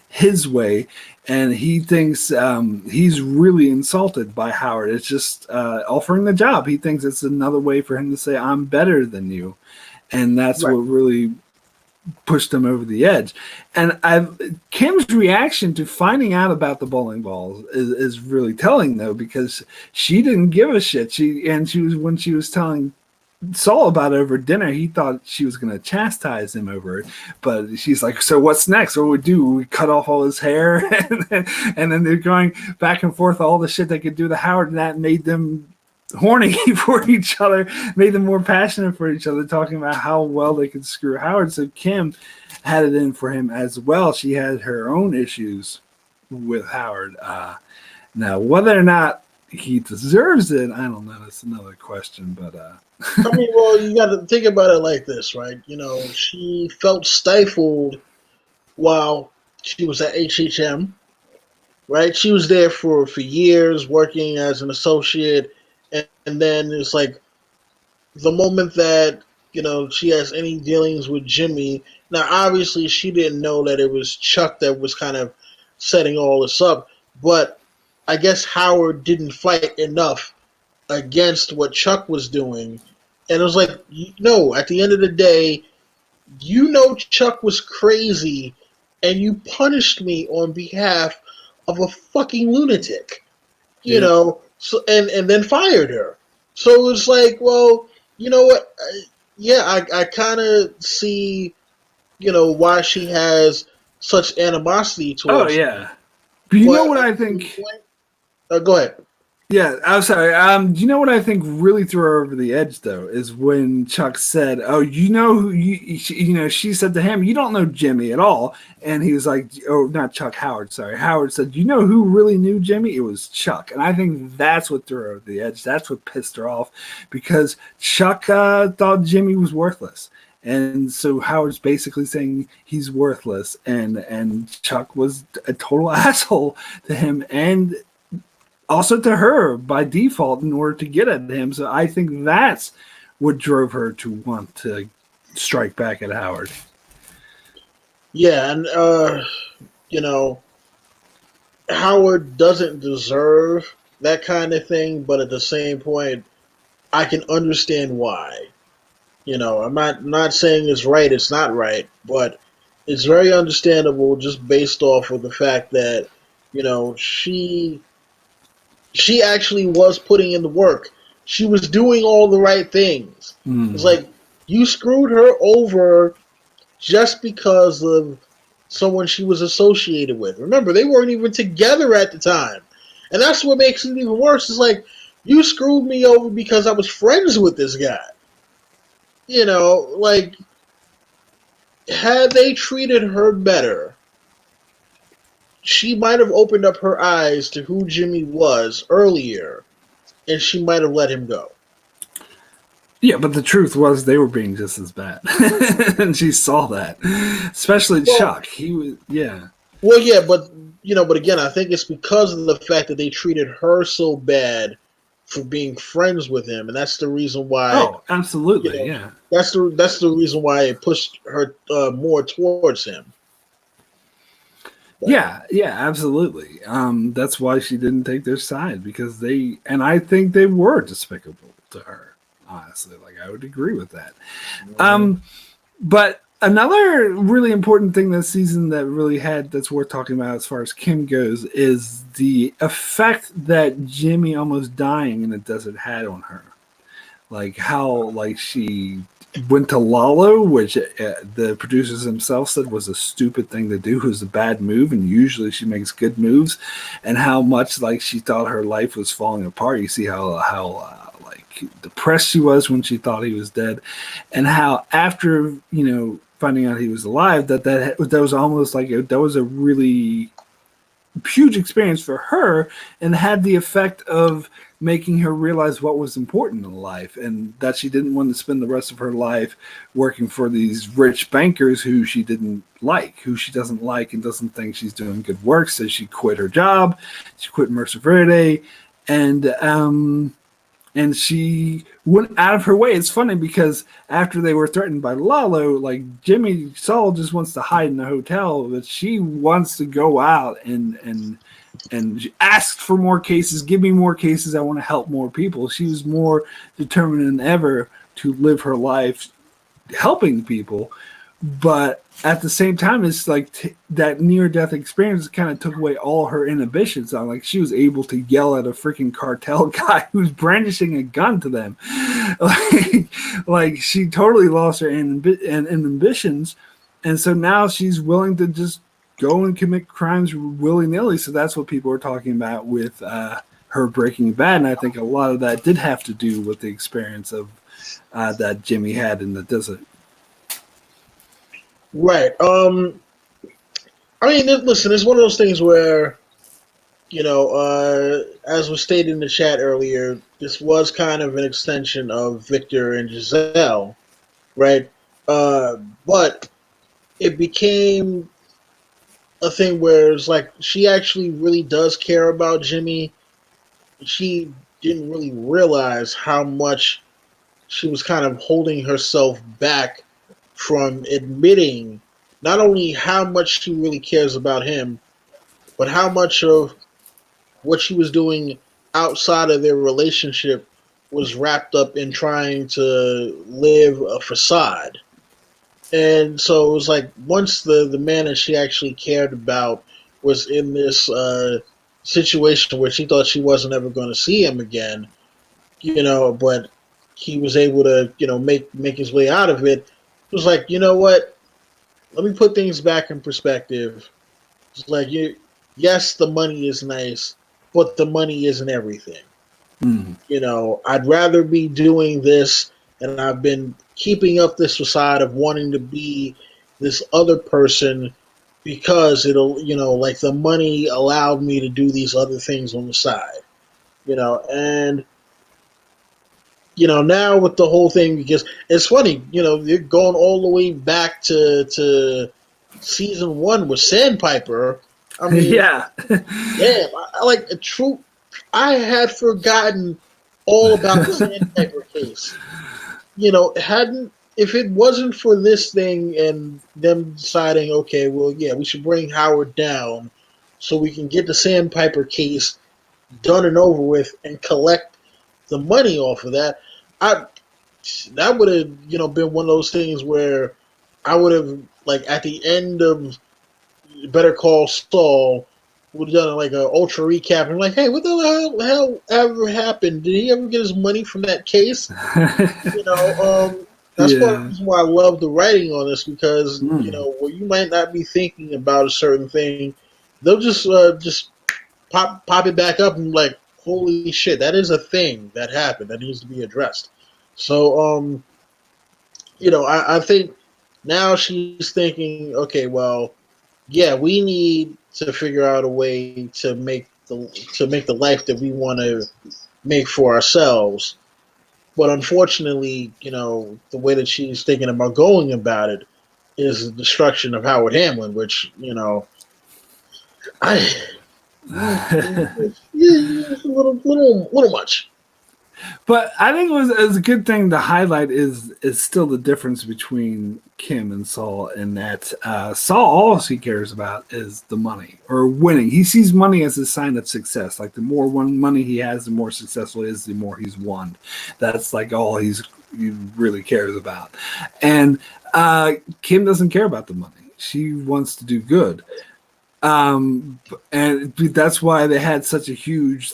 his way, and he thinks he's really insulted by Howard. It's just offering the job. He thinks it's another way for him to say, I'm better than you, and that's what really pushed him over the edge. And Kim's reaction to finding out about the bowling balls is really telling, though, because she didn't give a shit. When she was telling Saul about it over dinner. He thought she was going to chastise him over it, but she's like, "So what's next? What would we do? We cut off all his hair?" And then they're going back and forth all the shit they could do to Howard, and that made them horny for each other, made them more passionate for each other, talking about how well they could screw Howard. So Kim had it in for him as well. She had her own issues with Howard. Now, whether or not he deserves it, I don't know. That's another question. But I mean, well, you got to think about it like this, right? You know, she felt stifled while she was at HHM, right? She was there for years working as an associate, and then it's like the moment that, you know, she has any dealings with Jimmy. Now, obviously, she didn't know that it was Chuck that was kind of setting all this up, but I guess Howard didn't fight enough against what Chuck was doing. And it was like, no, at the end of the day, you know Chuck was crazy, and you punished me on behalf of a fucking lunatic, you know, so and then fired her. So it was like, well, you know what? I kind of see, you know, why she has such animosity oh towards. yeah, but you know what I think? Go ahead. Yeah, I'm sorry. Do you know what I think really threw her over the edge though is when Chuck said, "Oh, you know who you know?" She said to him, "You don't know Jimmy at all," and he was like, "Oh, not Chuck. Howard. Sorry, Howard said, you know who really knew Jimmy? It was Chuck." And I think that's what threw her over the edge. That's what pissed her off because Chuck thought Jimmy was worthless. And so Howard's basically saying he's worthless, and Chuck was a total asshole to him, and also to her by default in order to get at him. So I think that's what drove her to want to strike back at Howard. Yeah, and you know, Howard doesn't deserve that kind of thing, but at the same point, I can understand why. You know, I'm not saying it's right, it's not right, but it's very understandable just based off of the fact that, you know, she actually was putting in the work. She was doing all the right things. It's like you screwed her over just because of someone she was associated with. Remember, they weren't even together at the time. And that's what makes it even worse. It's like, you screwed me over because I was friends with this guy. You know, like, had they treated her better, she might have opened up her eyes to who Jimmy was earlier, and she might have let him go. Yeah, but the truth was they were being just as bad. And she saw that. Especially Chuck. He was, yeah. Well, yeah, but, you know, but again, I think it's because of the fact that they treated her so bad for being friends with him, and that's the reason why. Oh, absolutely, you know, yeah. That's the reason why it pushed her more towards him. Yeah, absolutely. That's why she didn't take their side because I think they were despicable to her. Honestly, like I would agree with that. But another really important thing this season that's worth talking about as far as Kim goes is the effect that Jimmy almost dying in the desert had on her. Like how like she went to Lalo, which the producers themselves said was a stupid thing to do, was a bad move, and usually she makes good moves, and how much like she thought her life was falling apart. You see how depressed she was when she thought he was dead, and how after finding out he was alive, that was almost like that was a really huge experience for her, and had the effect of making her realize what was important in life, and that she didn't want to spend the rest of her life working for these rich bankers who she doesn't like and doesn't think she's doing good work. So she quit her job, she quit Mercer Verde, and she went out of her way. It's funny because after they were threatened by Lalo, like Jimmy Saul just wants to hide in a hotel, but she wants to go out and ask for more cases. Give me more cases. I want to help more people. She was more determined than ever to live her life helping people. but at the same time, it's like that near-death experience kind of took away all her inhibitions. Like she was able to yell at a freaking cartel guy who's brandishing a gun to them. like she totally lost her inhibitions, and so now she's willing to just go and commit crimes willy-nilly. So that's what people are talking about with her Breaking Bad, and I think a lot of that did have to do with the experience of that Jimmy had in the desert. Right. I mean, listen, it's one of those things where, as was stated in the chat earlier, this was kind of an extension of Victor and Giselle, right? But it became a thing where it's like she actually really does care about Jimmy. She didn't really realize how much she was kind of holding herself back from admitting not only how much she really cares about him, but how much of what she was doing outside of their relationship was wrapped up in trying to live a facade. And so it was like once the man that she actually cared about was in this situation where she thought she wasn't ever going to see him again, but he was able to, make his way out of it. It was like, you know what? Let me put things back in perspective. It's like yes, the money is nice, but the money isn't everything. Mm. I'd rather be doing this, and I've been keeping up this facade of wanting to be this other person because it'll, like the money allowed me to do these other things on the side, and now with the whole thing, because it's funny, you're going all the way back to season 1 with Sandpiper. I mean, Yeah. damn, I like a true. I had forgotten all about the Sandpiper case. Hadn't if it wasn't for this thing and them deciding, okay, well, yeah, we should bring Howard down so we can get the Sandpiper case done and over with and collect the money off of that. I that would have been one of those things where I would have like at the end of Better Call Saul would have done like an ultra recap and like, hey, what the hell ever happened? Did he ever get his money from that case? That's one of the Yeah. reasons why I love the writing on this because Mm. where you might not be thinking about a certain thing, they'll just pop it back up and like, holy shit, that is a thing that happened that needs to be addressed. So I think now she's thinking, okay, well, yeah, we need to figure out a way to make the life that we want to make for ourselves. But unfortunately, the way that she's thinking about going about it is the destruction of Howard Hamlin, which I it's a little much. But I think it was a good thing to highlight is still the difference between Kim and Saul in that Saul all he cares about is the money or winning. He sees money as a sign of success. Like the more money he has, the more successful he is, the more he's won. That's like all he really cares about. And Kim doesn't care about the money. She wants to do good. And that's why they had such a huge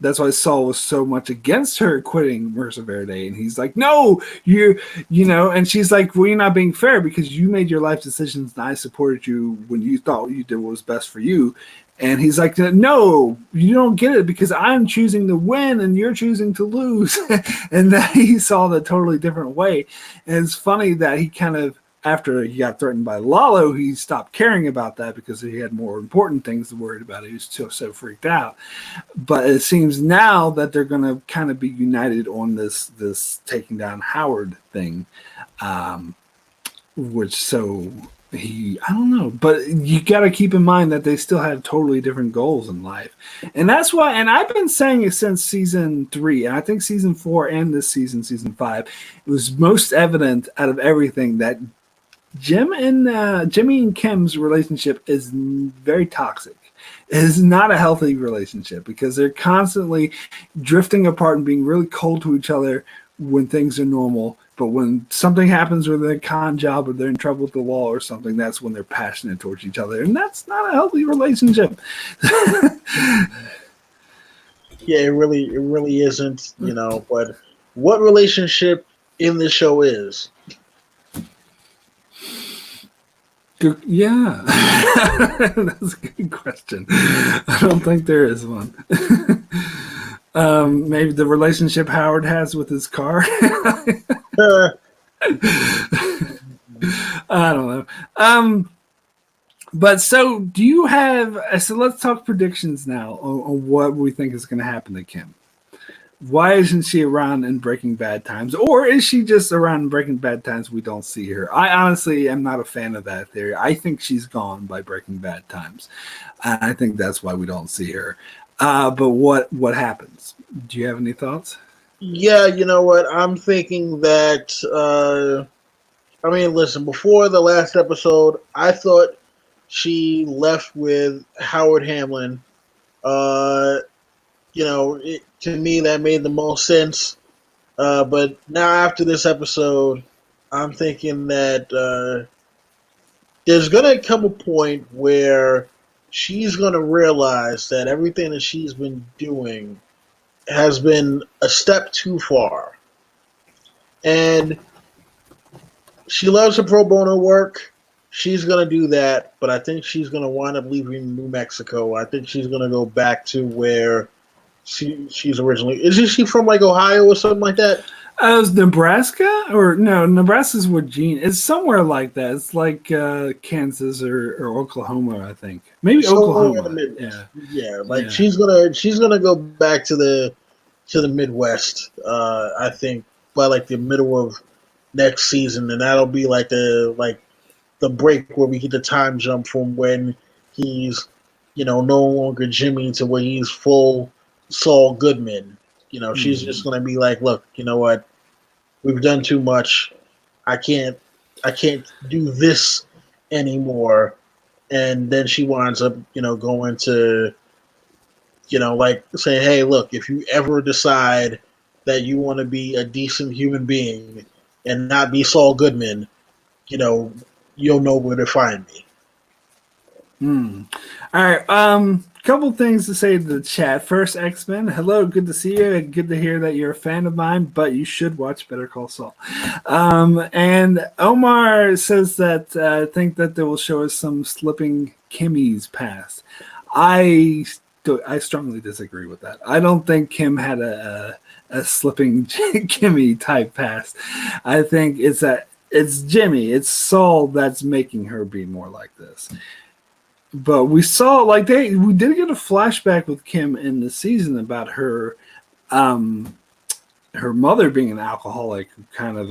that's why Saul was so much against her quitting Mercer Verde. And he's like, no, and she's like, well, you're not being fair because you made your life decisions and I supported you when you thought you did what was best for you. And he's like, no, you don't get it because I'm choosing to win and you're choosing to lose. And that he saw the totally different way. And it's funny that he kind of, after he got threatened by Lalo, he stopped caring about that because he had more important things to worry about. He was so freaked out. But it seems now that they're going to kind of be united on this taking down Howard thing, which so I don't know, but you got to keep in mind that they still have totally different goals in life, and that's why. And I've been saying it since season 3, and I think season 4 and this season 5, it was most evident out of everything that Jimmy and Kim's relationship is very toxic. It is not a healthy relationship because they're constantly drifting apart and being really cold to each other when things are normal, but when something happens with a con job or they're in trouble with the law or something, that's when they're passionate towards each other, and that's not a healthy relationship. Yeah, it really isn't, but what relationship in the show is? Good, yeah, that's a good question. I don't think there is one. Maybe the relationship Howard has with his car. Uh, I don't know. But so, do you have? So let's talk predictions now on what we think is going to happen to Kim. Why isn't she around in Breaking Bad times, or is she just around in Breaking Bad times? We don't see her. I honestly am not a fan of that theory. I think she's gone by Breaking Bad times. I think that's why we don't see her. But what happens? Do you have any thoughts? yeah, you know what? I'm thinking that. I mean, listen. Before the last episode, I thought she left with Howard Hamlin. Uh, to me that made the most sense. But now after this episode, I'm thinking that there's gonna come a point where she's gonna realize that everything that she's been doing has been a step too far, and she loves her pro bono work. She's gonna do that, but I think she's gonna wind up leaving New Mexico. I think she's gonna go back to where she's originally. Isn't she from like Ohio or something like that? Is Nebraska or no? Nebraska's Virginia. It's somewhere like that. It's like Kansas or Oklahoma, I think. Maybe Somewhere in the Oklahoma. Midwest. Yeah, Yeah, like yeah. she's gonna go back to the Midwest. I think by like the middle of next season, and that'll be like the break where we get the time jump from when he's no longer Jimmy to when he's full Saul Goodman. She's just gonna be like, look, you know what? We've done too much. I can't I can't do this anymore. And then she winds up, going to, like say, hey, look, if you ever decide that you want to be a decent human being and not be Saul Goodman, you know, you'll know where to find me. Hmm. All right. Couple things to say to the chat. First, X Men. Hello, good to see you. Good to hear that you're a fan of mine, but you should watch Better Call Saul. And Omar says that think that they will show us some slipping Kimmy's past. I strongly disagree with that. I don't think Kim had a slipping Kimmy type past. I think it's Jimmy, it's Saul that's making her be more like this. But we saw we did get a flashback with Kim in the season about um her mother being an alcoholic, kind of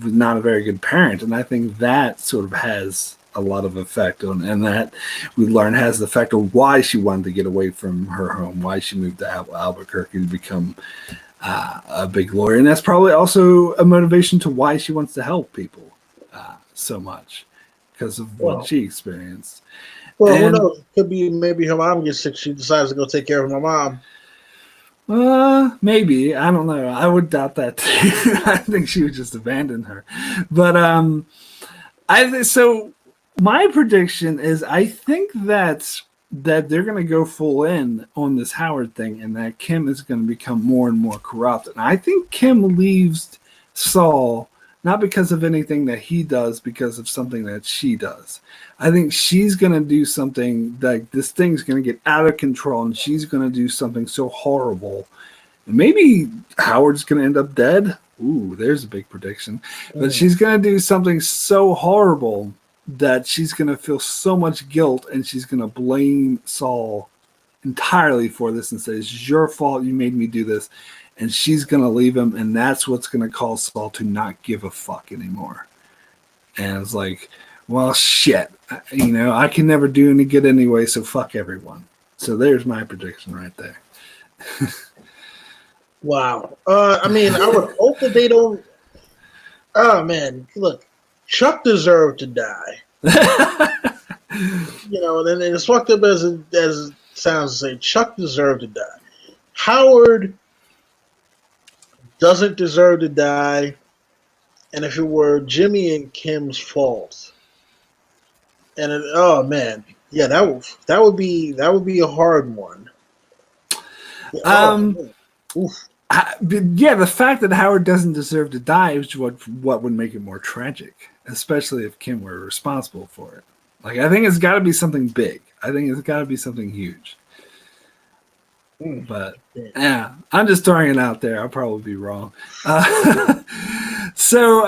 not a very good parent, and I think that sort of has a lot of effect on, and that we learn has the effect of why she wanted to get away from her home, why she moved to Albuquerque to become a big lawyer, and that's probably also a motivation to why she wants to help people so much because of what Well, she experienced. well, who And knows? Could be maybe her mom gets sick. She decides to go take care of my mom. maybe, I don't know. I would doubt that too. I think she would just abandon her. But so my prediction is I think that they're going to go full in on this Howard thing, and that Kim is going to become more and more corrupt. And I think Kim leaves Saul not because of anything that he does, because of something that she does. I think she's going to do something that this thing's going to get out of control, and she's going to do something so horrible. And maybe Howard's going to end up dead. Ooh, there's a big prediction. But Mm. she's going to do something so horrible that she's going to feel so much guilt, and she's going to blame Saul entirely for this and say, it's your fault, you made me do this. And she's going to leave him, and that's what's going to cause Saul to not give a fuck anymore. And it's like, well, shit. I can never do any good anyway, so fuck everyone. So there's my prediction right there. Wow. I mean, I would hope that they don't. Oh man, look, Chuck deserved to die. And as fucked up as it sounds to say, Chuck deserved to die. Howard doesn't deserve to die, and if it were Jimmy and Kim's fault, oh man, yeah, that would be a hard one. Oh Um, man. Oof. yeah, the fact that Howard doesn't deserve to die is what would make it more tragic, especially if Kim were responsible for it. Like, I think it's got to be something big. I think it's got to be something huge. But yeah, I'm just throwing it out there. I'll probably be wrong. So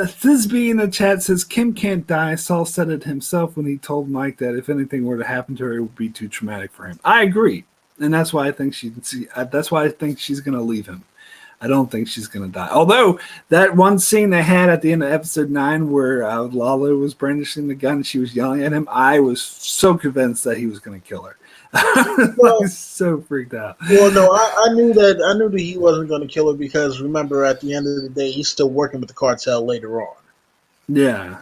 Thisbe in the chat says Kim can't die. Saul said it himself when he told Mike that if anything were to happen to her, it would be too traumatic for him. I agree, and that's why I think that's why I think she's going to leave him. I don't think she's going to die. Although that one scene they had at the end of episode 9 where Lalo was brandishing the gun and she was yelling at him, I was so convinced that he was going to kill her. I was so freaked out. Well, no, I knew that he wasn't going to kill her because remember, at the end of the day, he's still working with the cartel later on. Yeah.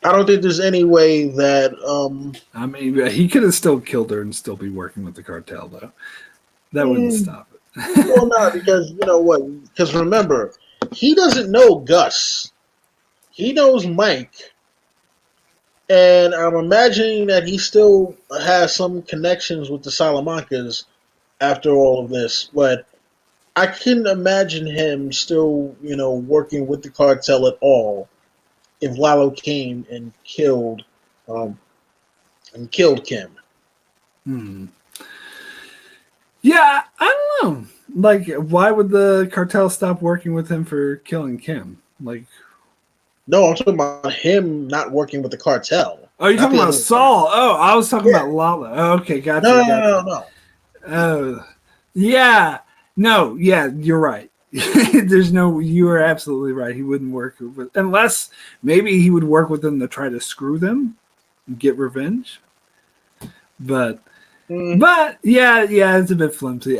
I don't think there's any way that. I mean, he could have still killed her and still be working with the cartel, though. That wouldn't stop it. Well, no, because you know what? Because remember, he doesn't know Gus. He knows Mike. And I'm imagining that he still has some connections with the Salamancas after all of this. But I couldn't imagine him still, working with the cartel at all if Lalo came and killed Kim. Yeah, I don't know. Like, why would the cartel stop working with him for killing Kim? Like, no, I'm talking about him not working with the cartel. Oh, you're talking about Saul. Oh, I was talking about Lalo. Oh, okay, gotcha. No. Oh, yeah. No, yeah, you're right. You are absolutely right. He wouldn't work with, unless maybe he would work with them to try to screw them and get revenge. But yeah, it's a bit flimsy.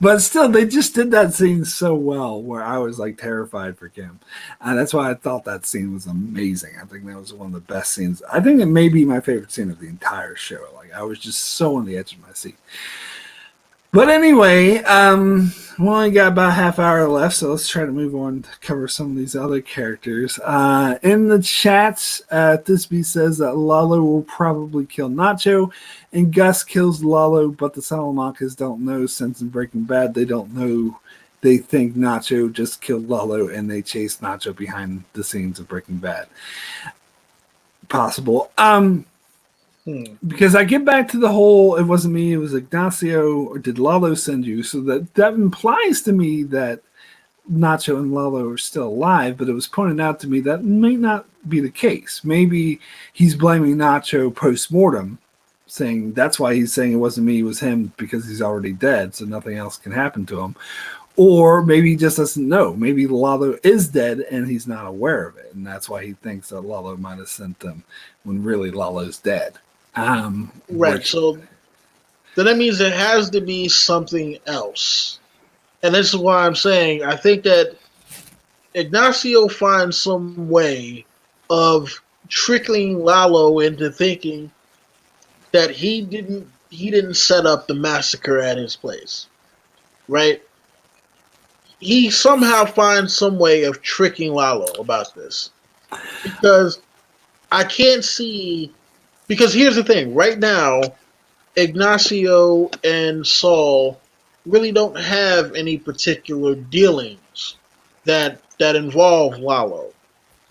But still, they just did that scene so well where I was like terrified for Kim. And that's why I thought that scene was amazing. I think that was one of the best scenes. I think it may be my favorite scene of the entire show. Like, I was just so on the edge of my seat. But anyway, we only got about a half hour left, so let's try to move on to cover some of these other characters. In the chats, Thisbe says that Lalo will probably kill Nacho, and Gus kills Lalo, but the Salamancas don't know, since in Breaking Bad they don't know. They think Nacho just killed Lalo, and they chase Nacho behind the scenes of Breaking Bad. Possible. Because I get back to the whole, it wasn't me, it was Ignacio, or did Lalo send you? So that implies to me that Nacho and Lalo are still alive, but it was pointed out to me that may not be the case. Maybe he's blaming Nacho post-mortem, saying that's why he's saying it wasn't me, it was him, because he's already dead, so nothing else can happen to him. Or maybe he just doesn't know. Maybe Lalo is dead and he's not aware of it, and that's why he thinks that Lalo might have sent them when really Lalo's dead. Right, so then that means there has to be something else. And this is why I'm saying I think that Ignacio finds some way of trickling Lalo into thinking that he didn't set up the massacre at his place. Right? He somehow finds some way of tricking Lalo about this. Because I can't see. Because here's the thing, right now, Ignacio and Saul really don't have any particular dealings that involve Lalo.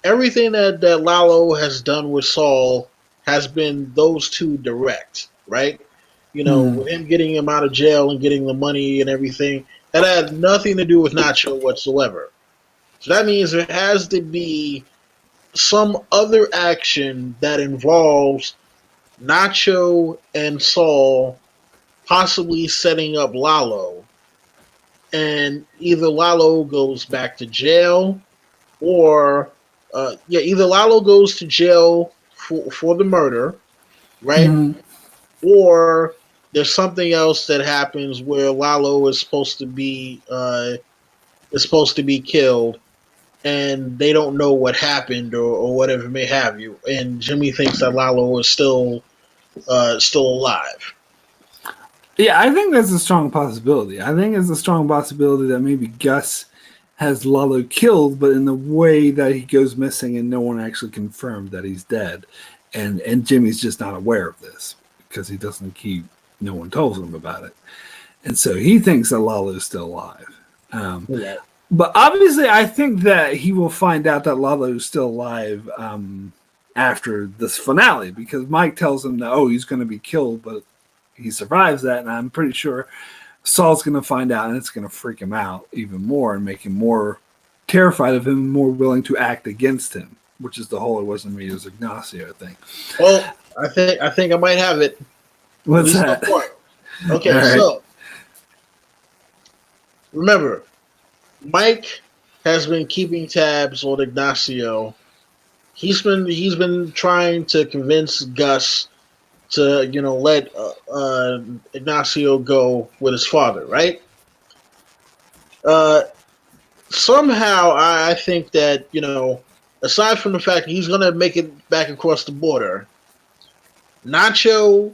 Everything that Lalo has done with Saul has been those two direct, right? With him getting him out of jail and getting the money and everything, that had nothing to do with Nacho whatsoever. So that means there has to be some other action that involves Nacho and Saul possibly setting up Lalo, and either Lalo goes back to jail, or either Lalo goes to jail for the murder, right? Or there's something else that happens where Lalo is supposed to be killed, and they don't know what happened or whatever may have you. And Jimmy thinks that Lalo is still alive. Yeah, I think that's a strong possibility. I think it's a strong possibility that maybe Gus has Lalo killed, but in the way that he goes missing and no one actually confirmed that he's dead. And Jimmy's just not aware of this because he doesn't keep, no one tells him about it. And so he thinks that Lalo's still alive. Um, Right. but obviously, I think that he will find out that Lalo's still alive after this finale because Mike tells him that, oh, he's going to be killed, but he survives that. And I'm pretty sure Saul's going to find out and it's going to freak him out even more and make him more terrified of him, more willing to act against him, which is the whole it wasn't me, it was Ignacio, I think. Well, I think I might have it. What's that? Okay, right. so remember, Mike has been keeping tabs on Ignacio. He's been trying to convince Gus to let Ignacio go with his father, right? Uh, Somehow I think that aside from the fact that he's gonna make it back across the border, Nacho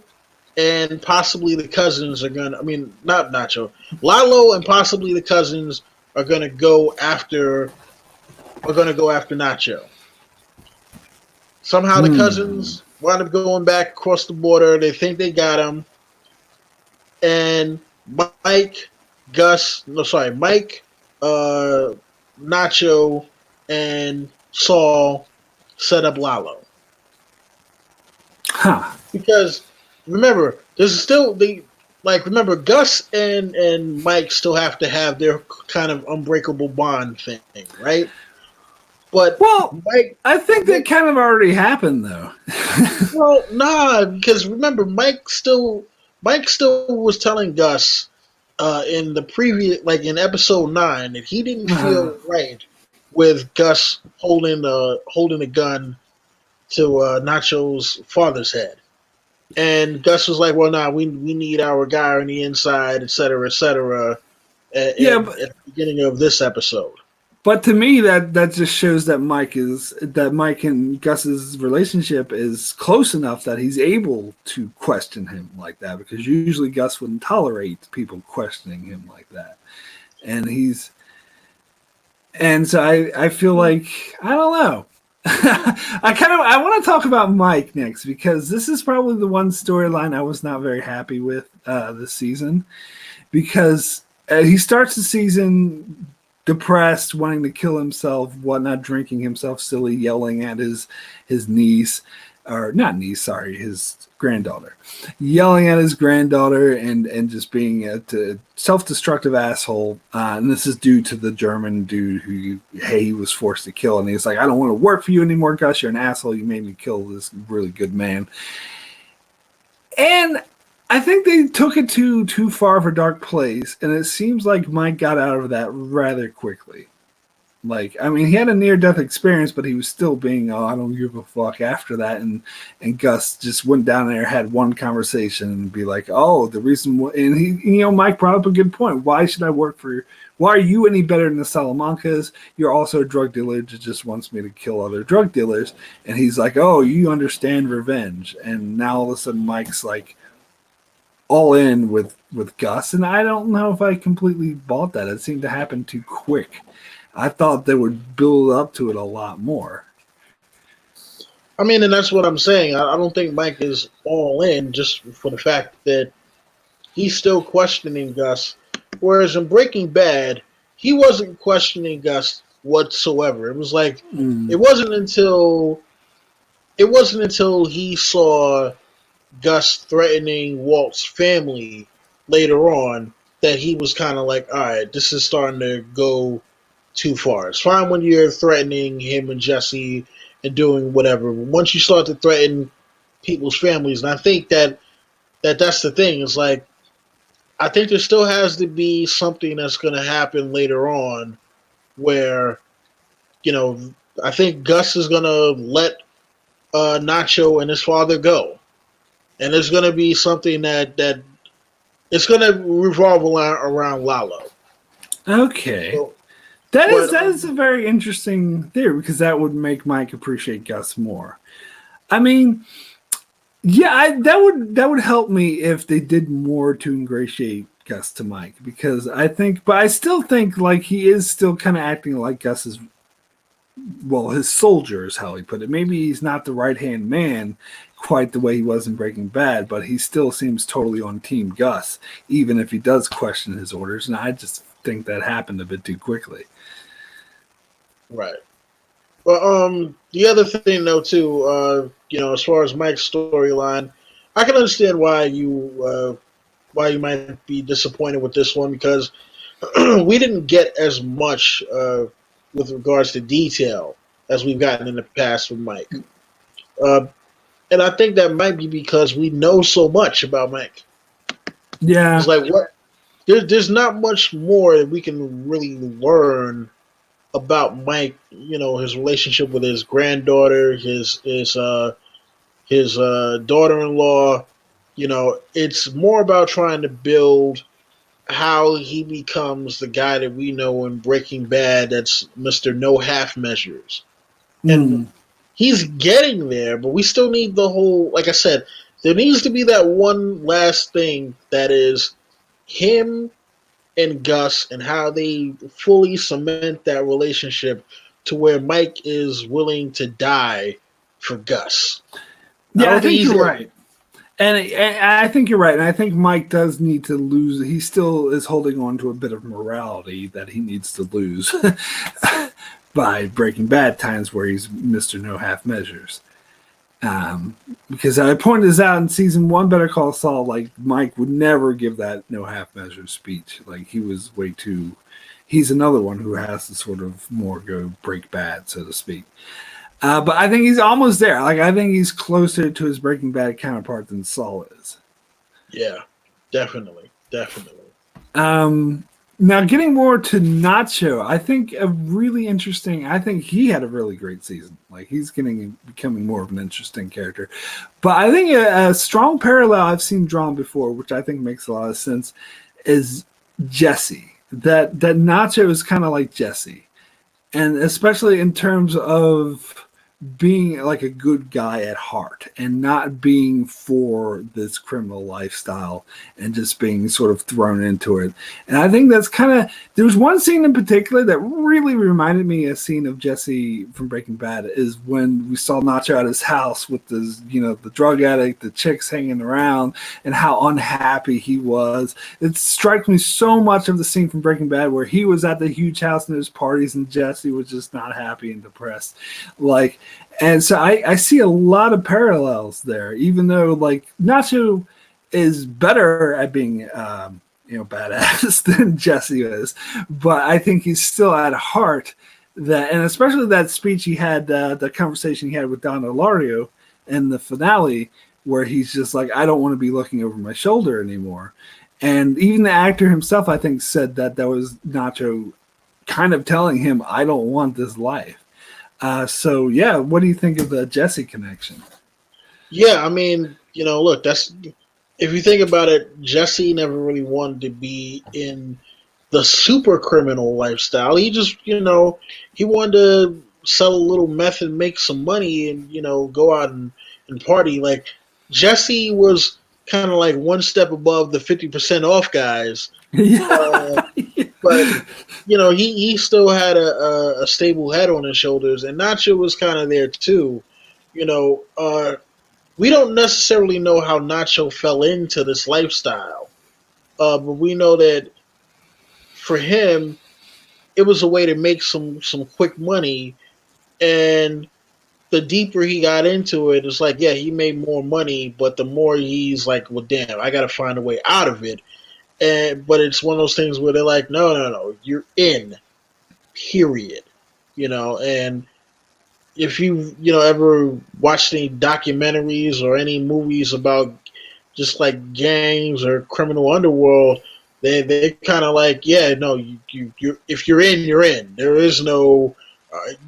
and possibly the cousins are gonna. I mean, not Nacho, Lalo and possibly the cousins are gonna go after. Are gonna go after Nacho. Somehow the cousins wind up going back across the border. They think they got him, and Mike, Mike, Nacho, and Saul set up Lalo. Huh. Because remember, there's still remember Gus and Mike still have to have their kind of unbreakable bond thing, right? But Mike, I think that kind of already happened though. Well, nah, because remember Mike still was telling Gus in the previous, like in episode 9, that he didn't feel right with Gus holding a gun to Nacho's father's head. And Gus was like, "Well, nah, we need our guy on the inside, etc., etc." At the beginning of this episode. But to me, that just shows that Mike and Gus's relationship is close enough that he's able to question him like that. Because usually Gus wouldn't tolerate people questioning him like that, and so I feel like I don't know. I want to talk about Mike next because this is probably the one storyline I was not very happy with this season because he starts the season depressed, wanting to kill himself, whatnot, drinking himself silly, yelling at his niece, or not niece, sorry, his granddaughter, yelling at his granddaughter and just being a self-destructive asshole. And this is due to the German dude who he was forced to kill. And he's like, I don't want to work for you anymore, Gus. You're an asshole. You made me kill this really good man. And I think they took it too far of a dark place, and it seems like Mike got out of that rather quickly. Like, I mean, he had a near-death experience, but he was still being, I don't give a fuck after that. And Gus just went down there, had one conversation, and be like, oh, the reason, and he, Mike brought up a good point. Why should I work for you? Why are you any better than the Salamancas? You're also a drug dealer that just wants me to kill other drug dealers. And he's like, oh, you understand revenge. And now all of a sudden Mike's like all in with Gus. And I don't know if I completely bought that. It seemed to happen too quick. I thought they would build up to it a lot more. I mean, and that's what I'm saying. I don't think Mike is all in just for the fact that he's still questioning Gus. Whereas in Breaking Bad, he wasn't questioning Gus whatsoever. It was like it wasn't until he saw Gus threatening Walt's family later on that he was kind of like, all right, this is starting to go too far. It's fine when you're threatening him and Jesse and doing whatever, but once you start to threaten people's families, and I think that's the thing. It's like I think there still has to be something that's going to happen later on where, I think Gus is going to let Nacho and his father go, and there's going to be something that it's going to revolve around Lalo. Okay. So, that is a very interesting theory because that would make Mike appreciate Gus more. I mean, Yeah, that would help me if they did more to ingratiate Gus to Mike, because but I still think like he is still kind of acting like Gus's, well, his soldier is how he put it. Maybe he's not the right hand man quite the way he was in Breaking Bad, but he still seems totally on Team Gus, even if he does question his orders. And I just think that happened a bit too quickly. Right. Well, the other thing though too, as far as Mike's storyline, I can understand why you might be disappointed with this one because we didn't get as much with regards to detail as we've gotten in the past with Mike. Uh, and I think that might be because we know so much about Mike. It's Yeah. like what there's not much more that we can really learn about Mike. His relationship with his granddaughter, his daughter-in-law. It's more about trying to build how he becomes the guy that we know in Breaking Bad. That's Mister No Half Measures, and Mm. he's getting there, but we still need the whole. Like I said, there needs to be that one last thing that is him and Gus and how they fully cement that relationship to where Mike is willing to die for Gus. I Yeah, I don't think think he's you're there. right. And I think you're right. And I think Mike does need to lose. He still is holding on to a bit of morality that he needs to lose by Breaking Bad times where he's Mr. No Half Measures. Because I pointed this out in season one, Better Call Saul, like Mike would never give that no half measure speech. Like he was way too. He's another one who has to sort of more go break bad, so to speak. But I think he's almost there. Like I think he's closer to his Breaking Bad counterpart than Saul is. Yeah, definitely, definitely. Um, Now, getting more to Nacho, I think a really interesting. I think he had a really great season. Like he's becoming more of an interesting character. But I think a strong parallel I've seen drawn before, which I think makes a lot of sense, is Jesse. That Nacho is kind of like Jesse, and especially in terms of being like a good guy at heart and not being for this criminal lifestyle and just being sort of thrown into it. And I think that's kind of there was one scene in particular that really reminded me a scene of Jesse from Breaking Bad is when we saw Nacho at his house with this, the drug addict, the chicks hanging around and how unhappy he was. It strikes me so much of the scene from Breaking Bad where he was at the huge house and there's parties and Jesse was just not happy and depressed. Like, and so I see a lot of parallels there, even though like Nacho is better at being badass than Jesse is, but I think he's still at heart that, and especially that speech he had, the conversation he had with Don Ilario in the finale, where he's just like, I don't want to be looking over my shoulder anymore. And even the actor himself, I think, said that was Nacho kind of telling him, I don't want this life. So yeah, what do you think of the Jesse connection? Yeah, I mean, look, that's if you think about it, Jesse never really wanted to be in the super criminal lifestyle. He just, he wanted to sell a little meth and make some money and, go out and party. Like, Jesse was kind of like one step above the 50% off guys. Yeah. Uh, but, he still had a stable head on his shoulders. And Nacho was kind of there too. You know, we don't necessarily know how Nacho fell into this lifestyle. But we know that for him, it was a way to make some quick money. And the deeper he got into it, it's like, yeah, he made more money, but the more he's like, well, damn, I got to find a way out of it. And but it's one of those things where they're like, no, no, no, you're in, period. And if you ever watched any documentaries or any movies about just like gangs or criminal underworld, they kind of like, yeah, no, you if you're in, you're in. There is no,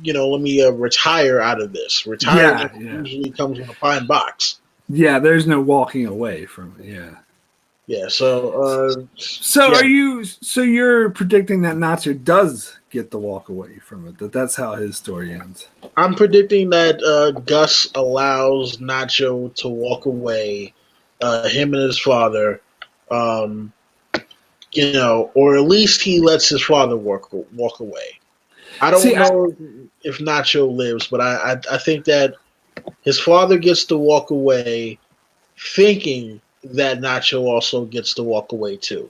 let me retire out of this. Yeah, Retirement yeah. usually comes in a pine box. Yeah, there's no walking away from it. Yeah. Yeah. So So yeah, are you? So you're predicting that Nacho does get the walk away from it? That's how his story ends. I'm predicting that Gus allows Nacho to walk away, him and his father, um, or at least he lets his father walk away. I See, don't know if Nacho lives, but I think that his father gets to walk away, thinking that Nacho also gets to walk away too.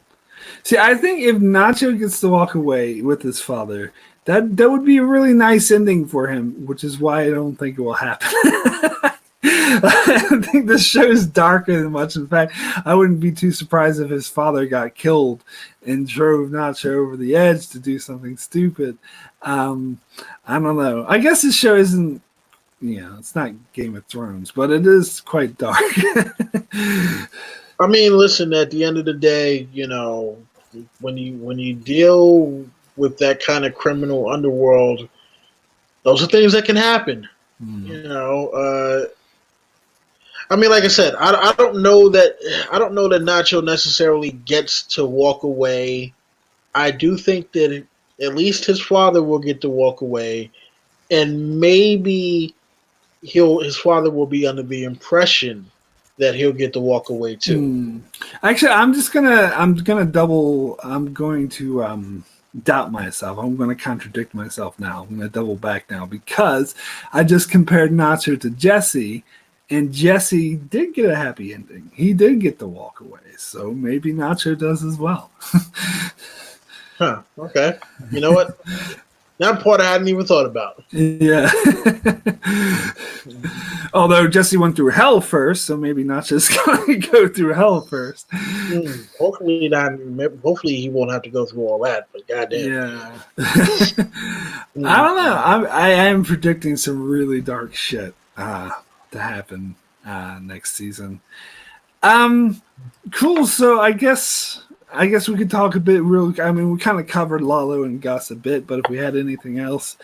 I think if Nacho gets to walk away with his father, that would be a really nice ending for him, which is why I don't think it will happen. I think the show is darker than much. In fact, I wouldn't be too surprised if his father got killed and drove Nacho over the edge to do something stupid. Um, I don't know. I guess this show isn't, it's not Game of Thrones, but it is quite dark. I mean, listen. At the end of the day, when you deal with that kind of criminal underworld, those are things that can happen. Hmm. You know, I mean, like I said, I don't know that Nacho necessarily gets to walk away. I do think that at least his father will get to walk away, and maybe his father will be under the impression that he'll get to walk away too. Hmm. Actually, I'm going to doubt myself. I'm going to contradict myself now. I'm going to double back now because I just compared Nacho to Jesse, and Jesse did get a happy ending. He did get to walk away, so maybe Nacho does as well. Huh? Okay. You know what? That part I hadn't even thought about. Yeah. Although Jesse went through hell first, so maybe Nacho's going to go through hell first. Hopefully not. Hopefully he won't have to go through all that. But goddamn. Yeah. I don't know. I am predicting some really dark shit to happen next season. Cool. So I guess we could talk a bit real. I mean, we kind of covered Lalo and Gus a bit, but if we had anything else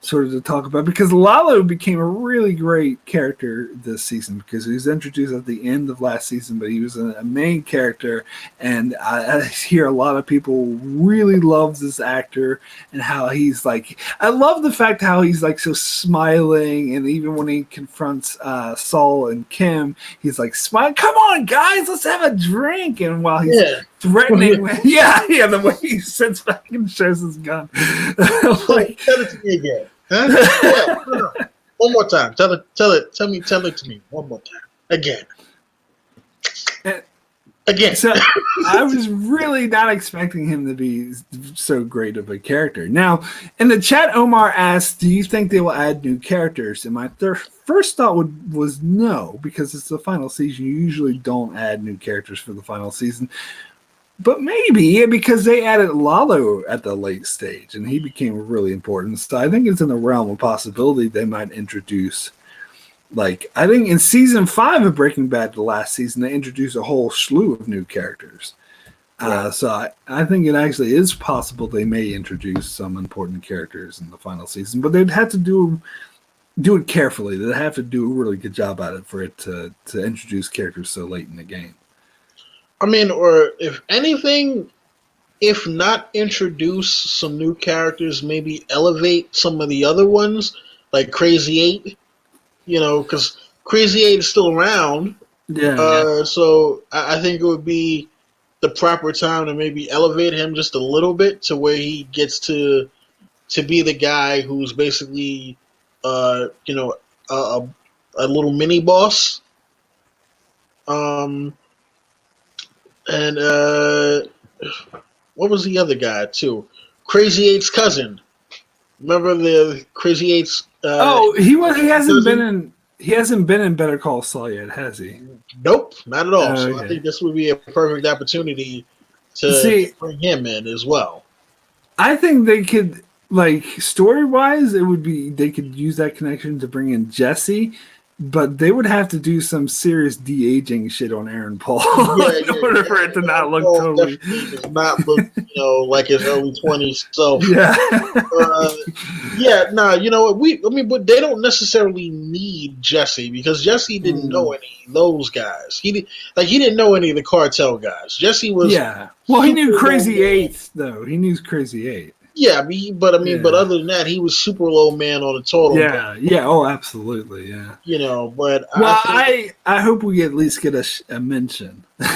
sort of to talk about, because Lalo became a really great character this season because he was introduced at the end of last season, but he was a main character, and I hear a lot of people really love this actor and how he's like. I love the fact how he's like so smiling, and even when he confronts Saul and Kim, he's like, "Smile, come on, guys, let's have a drink," and while he's threatening. Yeah, the way he sits back and shows his gun. Like, tell it to me again. Huh? No. One more time. Tell it to me. One more time. Again. So I was really not expecting him to be so great of a character. Now, in the chat, Omar asked, do you think they will add new characters? And my first thought was no, because it's the final season. You usually don't add new characters for the final season. But maybe, because they added Lalo at the late stage, and he became really important. So I think it's in the realm of possibility they might introduce, like, I think in season 5 of Breaking Bad, the last season, they introduced a whole slew of new characters. So I think it actually is possible they may introduce some important characters in the final season, but they'd have to do it carefully. They'd have to do a really good job at it for it to introduce characters so late in the game. I mean, or if anything, if not introduce some new characters, maybe elevate some of the other ones, like Crazy 8, because Crazy 8 is still around. Yeah. So I think it would be the proper time to maybe elevate him just a little bit to where he gets to be the guy who's basically, a little mini boss. And what was the other guy too? Crazy Eight's cousin. Remember the Crazy Eight's? He hasn't been in Better Call Saul yet, has he? Nope, not at all. Oh, So okay. I think this would be a perfect opportunity to bring him in as well. I think they could, like, story wise, they could use that connection to bring in Jesse, but they would have to do some serious de-aging shit on Aaron Paul Yeah, in order for it to not look Paul totally. definitely does not look, like his early 20s self. Yeah. Yeah, nah, you know what? But they don't necessarily need Jesse because Jesse didn't know any of those guys. He didn't know any of the cartel guys. Jesse was Yeah. Well, he knew super low Crazy man. Eight, though. He knew Crazy Eight. Yeah, but Yeah. other than that, he was super low man on the totem pole. Yeah. Oh, absolutely. Yeah. But I Well, think, I hope we at least get a mention. Like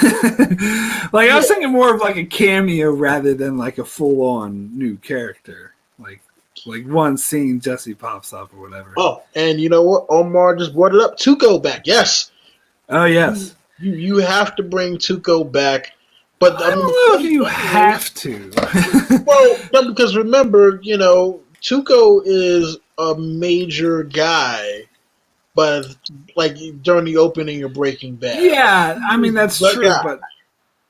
I was yeah. thinking more of like a cameo rather than like a full on new character. Like one scene Jesse pops up or whatever. Oh, and you know what? Omar just brought it up. Tuco back. Yes, Oh yes. you have to bring Tuco back. But I don't know if you have to. Well, no, because remember, Tuco is a major guy, but like during the opening of Breaking Bad, Yeah, I mean that's the true, guy.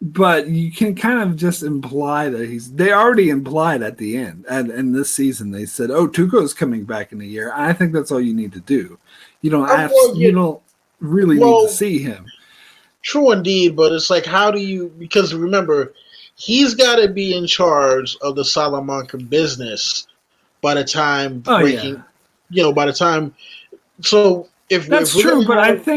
but you can kind of just imply that they already implied at the end and in this season they said, "Oh, Tuco's coming back in a year." I think that's all you need to do. You don't really need to Well, see him. true indeed, but it's like, how do you? Because remember, he's got to be in charge of the Salamanca business by the time Oh breaking. yeah, By the time. So that's if we're true. gonna But have,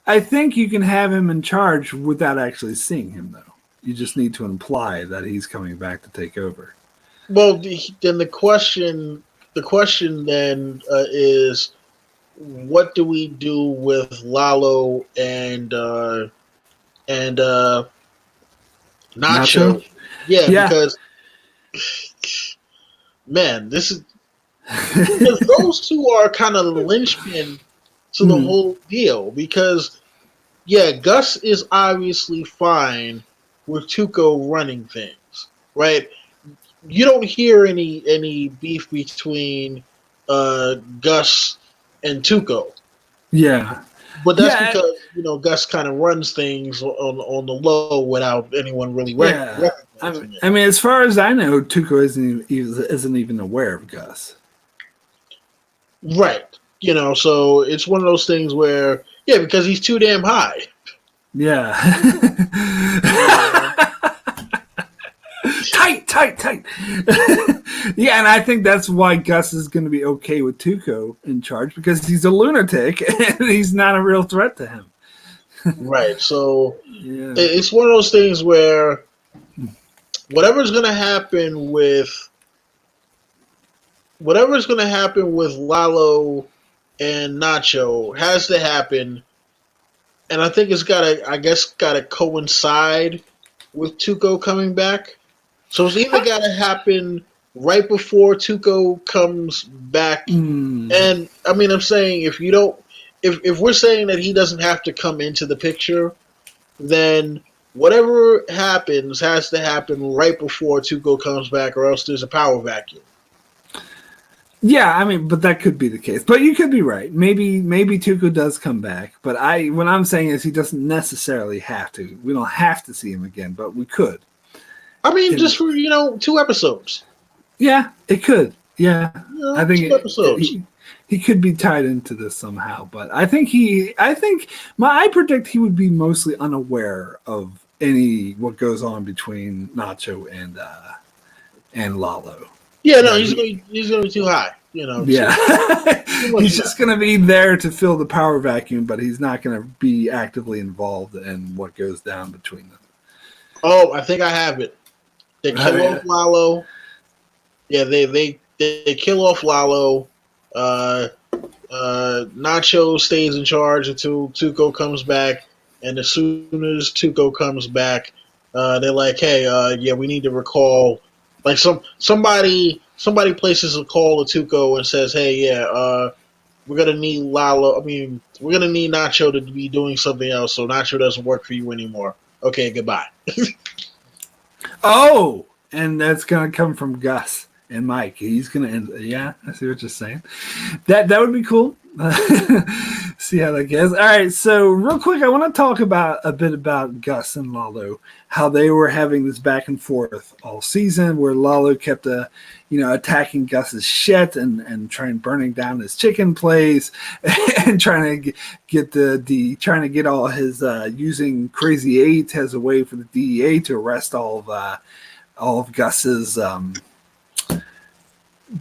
I think you can have him in charge without actually seeing him, though. You just need to imply that he's coming back to take over. well, then the question then is, what do we do with Lalo and Nacho? Nacho? Yeah, Yeah. because man, this is because those two are kind of the linchpin to the Hmm. whole deal. Because yeah, Gus is obviously fine with Tuco running things, right? You don't hear any beef between Gus and Tuco, Yeah. but that's Yeah. because Gus kind of runs things on the low without anyone really Yeah. recognizing it. I mean, as far as I know, Tuco isn't even aware of Gus. Right. So it's one of those things where, yeah, because he's too damn high. Yeah. You know? tight. Yeah, and I think that's why Gus is going to be okay with Tuco in charge because he's a lunatic and he's not a real threat to him. Right. So Yeah. it's one of those things where whatever's going to happen with Lalo and Nacho has to happen, and I think it's got to coincide with Tuco coming back. So it's either got to happen right before Tuco comes back, and I mean, I'm saying if we're saying that he doesn't have to come into the picture, then whatever happens has to happen right before Tuco comes back, or else there's a power vacuum. Yeah, I mean, but that could be the case. But you could be right. Maybe Tuco does come back. But what I'm saying is he doesn't necessarily have to. We don't have to see him again, but we could. I mean, just for 2 episodes. Yeah, it could. Yeah, I think 2 episodes. he could be tied into this somehow. But I predict he would be mostly unaware of what goes on between Nacho and Lalo. Yeah, no, he's going to be too high. Yeah, he's just going to be there to fill the power vacuum, but he's not going to be actively involved in what goes down between them. Oh, I think I have it. They kill off Lalo. Yeah, they kill off Lalo. Nacho stays in charge until Tuco comes back, and as soon as Tuco comes back, they're like, "Hey, yeah, we need to recall." Like somebody places a call to Tuco and says, "Hey, yeah, we're gonna need Lalo. I mean, we're gonna need Nacho to be doing something else, so Nacho doesn't work for you anymore. Okay, goodbye." Oh, and that's gonna come from Gus and Mike. He's gonna end. Yeah, I see what you're saying. That would be cool. See how that goes. All right, so real quick, I want to talk about a bit about Gus and Lalo, how they were having this back and forth all season, where Lalo kept, attacking Gus's shit and trying burning down his chicken place, and trying to trying to get all his using Crazy Eight as a way for the DEA to arrest all of Gus's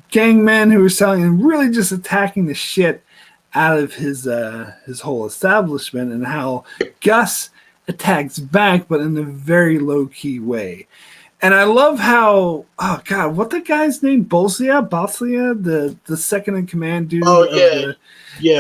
gangmen who were selling and really just attacking the shit out of his whole establishment, and how Gus attacks back, but in a very low key way. And I love how, oh god, what the guy's name? Bolsia, the second in command dude Oh of the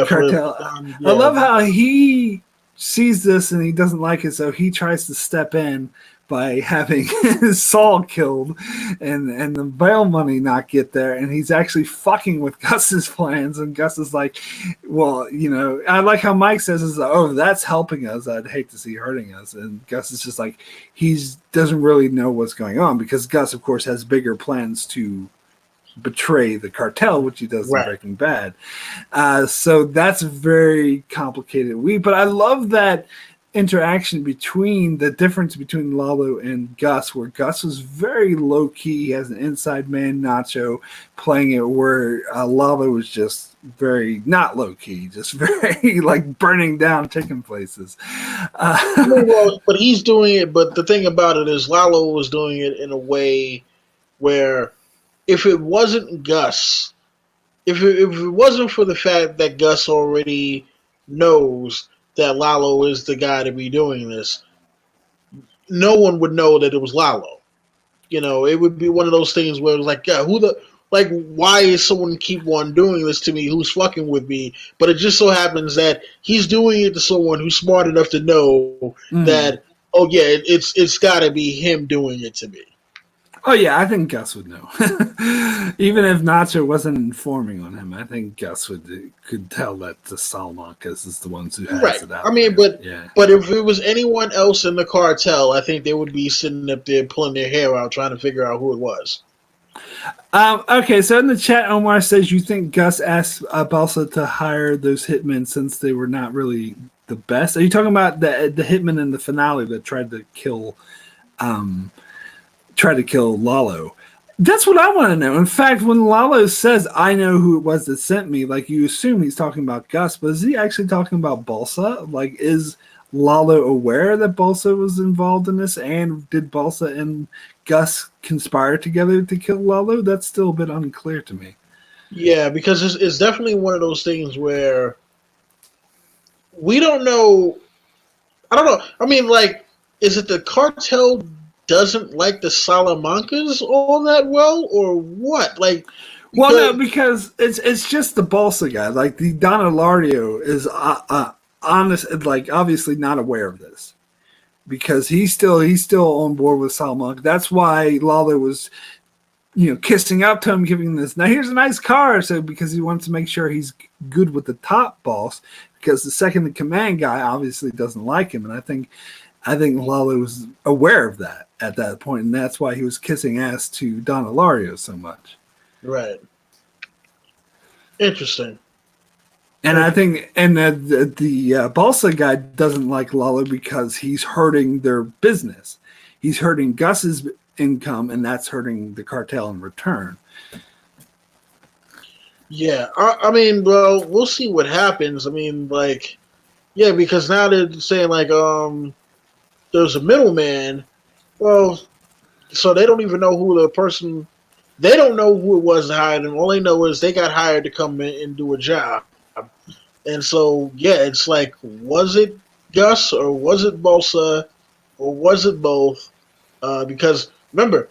cartel. yeah. I love how he sees this and he doesn't like it, so he tries to step in by having Saul killed and the bail money not get there, and he's actually fucking with Gus's plans, and Gus is like, well, I like how Mike says is, oh, that's helping us, I'd hate to see hurting us, and Gus is just like, he doesn't really know what's going on, because Gus of course has bigger plans to betray the cartel, which he does in Breaking Bad. So that's very complicated. But I love that interaction between the difference between Lalo and Gus, where Gus was very low key. He has an inside man Nacho playing it, where Lalo was just very not low key, just very like burning down chicken places. But he's doing it. But the thing about it is, Lalo was doing it in a way where, if it wasn't Gus, if it wasn't for the fact that Gus already knows that Lalo is the guy to be doing this, no one would know that it was Lalo. It would be one of those things where it was like, yeah, why is someone keep on doing this to me? Who's fucking with me? But it just so happens that he's doing it to someone who's smart enough to know that, oh yeah, it's got to be him doing it to me. Oh yeah, I think Gus would know. Even if Nacho wasn't informing on him, I think Gus could tell that the Salamanca's is the ones who has it out. I mean, but if it was anyone else in the cartel, I think they would be sitting up there pulling their hair out trying to figure out who it was. Okay, so in the chat, Omar says you think Gus asked Balsa to hire those hitmen since they were not really the best. Are you talking about the hitmen in the finale that tried to kill Lalo? That's what I want to know. In fact, when Lalo says, I know who it was that sent me, like, you assume he's talking about Gus, but is he actually talking about Balsa? Like, is Lalo aware that Balsa was involved in this, and did Balsa and Gus conspire together to kill Lalo? That's still a bit unclear to me. Yeah, because it's definitely one of those things where we don't know. I don't know. I mean, like, is it the cartel doesn't like the Salamancas all that well, or what? Like, well, no, because it's just the Balsa guy. Like, the Don Ilario is honest, like, obviously not aware of this, because he's still on board with Salamanca. That's why Lalo was, kissing up to him, giving this. Now here's a nice car, so because he wants to make sure he's good with the top boss, because the second in command guy obviously doesn't like him, and I think Lalo was aware of that at that point, and that's why he was kissing ass to Don Ilario so much. Right. Interesting. And I think, and the Balsa guy doesn't like Lalo because he's hurting their business. He's hurting Gus's income, and that's hurting the cartel in return. Yeah, I mean, well, we'll see what happens. I mean, like, yeah, because now they're saying, like, there's a middleman. Well, so they don't even know who the person. They don't know who it was that hired them. All they know is they got hired to come in and do a job. And so, yeah, it's like, was it Gus or was it Balsa or was it both? Because remember,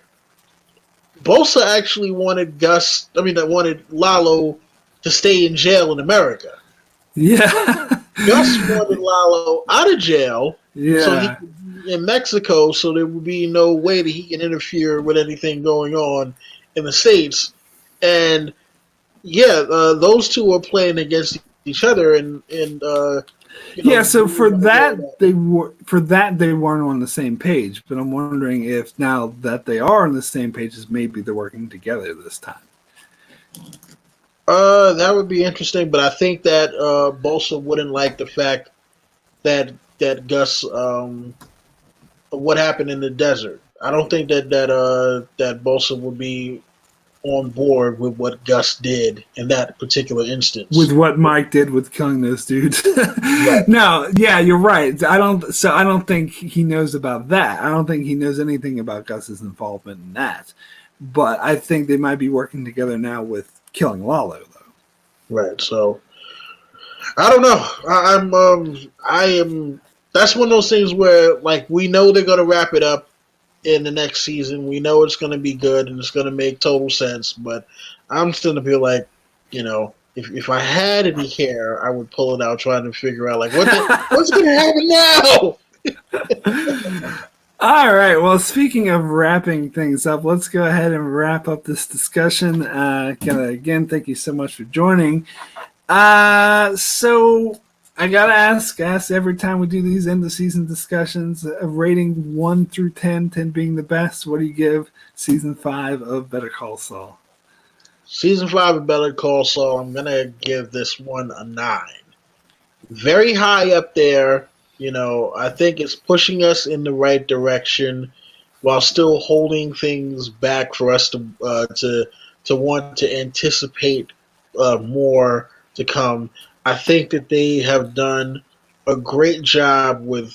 Balsa actually wanted wanted Lalo to stay in jail in America. Yeah. Gus wanted Lalo out of jail. Yeah. So he could be in Mexico, so there would be no way that he can interfere with anything going on in the States. And yeah, those two are playing against each other, and so for that they weren't on the same page. But I'm wondering if now that they are on the same pages, maybe they're working together this time. That would be interesting, but I think that Bosa wouldn't like the fact that Gus what happened in the desert. I don't think that Bosa would be on board with what Gus did in that particular With instance. what Mike did with killing those dudes. Right. No, yeah, you're right. I don't think he knows about that. I don't think he knows anything about Gus's involvement in that. But I think they might be working together now with killing Lalo, though. Right. So I don't know. I am. That's one of those things where like we know they're gonna wrap it up in the next season. We know it's gonna be good and it's gonna make total sense. But I'm still gonna feel like, if I had any hair, I would pull it out trying to figure out like what's gonna happen now. All right. Well, speaking of wrapping things up, let's go ahead and wrap up this discussion. Again, thank you so much for joining. So I gotta ask every time we do these end of season discussions, a rating 1 through 10, 10 being the best. What do you give season 5 of Better Call Saul? Season 5 of Better Call Saul. I'm gonna give this one a 9. Very high up there. I think it's pushing us in the right direction while still holding things back for us to want to anticipate more to come. I think that they have done a great job with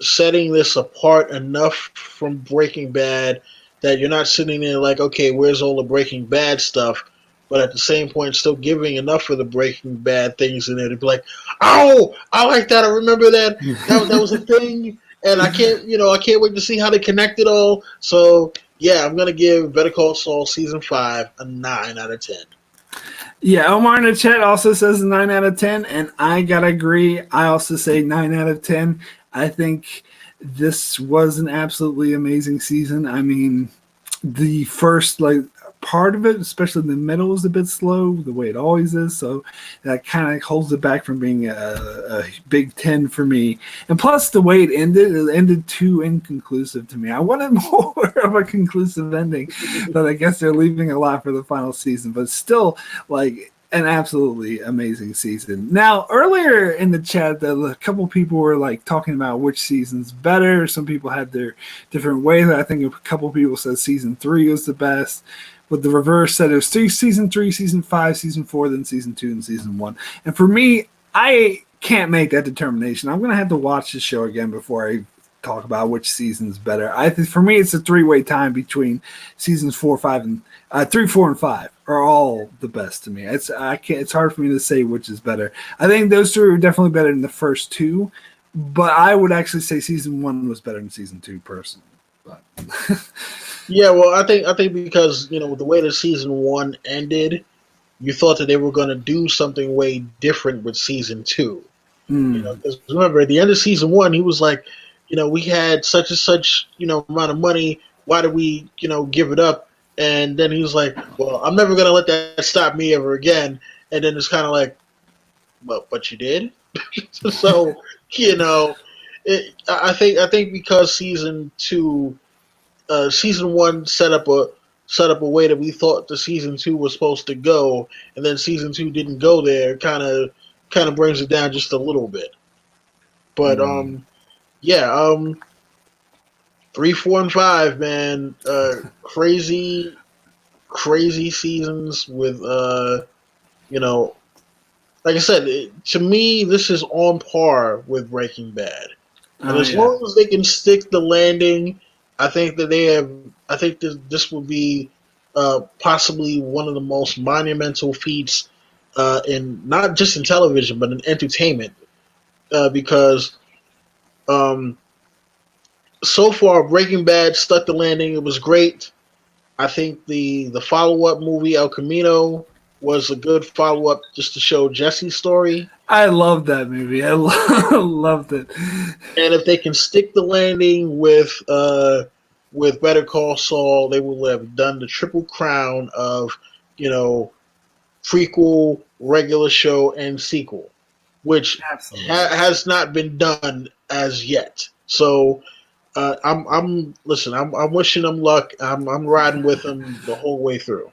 setting this apart enough from Breaking Bad that you're not sitting there like, okay, where's all the Breaking Bad stuff? But at the same point, still giving enough of the Breaking Bad things in there to be like, oh, I like that. I remember that. That was a thing, and I can't wait to see how they connect it all. So yeah, I'm gonna give Better Call Saul season 5 a 9 out of 10. Yeah, Omar in the chat also says 9 out of 10, and I gotta agree. I also say 9 out of 10. I think this was an absolutely amazing season. I mean, the first part of it, especially the middle, is a bit slow, the way it always is. So that kind of holds it back from being a big 10 for me. And plus, the way it ended too inconclusive to me. I wanted more of a conclusive ending, but I guess they're leaving a lot for the final season. But still, like, an absolutely amazing season. Now, earlier in the chat, a couple people were like talking about which season's better. Some people had their different ways. I think a couple people said season 3 was the best. With the reverse said it was season 3, season 5, season 4, then season 2, and season 1. And for me, I can't make that determination. I'm going to have to watch the show again before I talk about which season's better. I think for me, it's a 3-way time between seasons 4, 5, and 3, 4, and 5 are all the best to me. It's hard for me to say which is better. I think those 3 are definitely better than the first 2, but I would actually say season 1 was better than season 2 personally. But Yeah, well, I think because with the way the season 1 ended, you thought that they were going to do something way different with season 2. Because remember at the end of season 1, he was like, we had such and such amount of money. Why do we give it up? And then he was like, well, I'm never going to let that stop me ever again. And then it's kind of like, but you did. So I think because season 1 set up a way that we thought the season 2 was supposed to go, and then season 2 didn't go there. Kind of brings it down just a little bit. But yeah, 3, 4, and 5, man, crazy seasons with like I said, to me, this is on par with Breaking Bad. And as long as they can stick the landing, I think that they have. I think this will be possibly one of the most monumental feats in not just in television but in entertainment. Because so far, Breaking Bad stuck the landing. It was great. I think the follow up movie El Camino was a good follow up just to show Jesse's story. I love that movie. I loved it. And if they can stick the landing with Better Call Saul, they will have done the triple crown of prequel, regular show, and sequel, which has not been done as yet. So I'm listen. I'm wishing them luck. I'm riding with them the whole way through.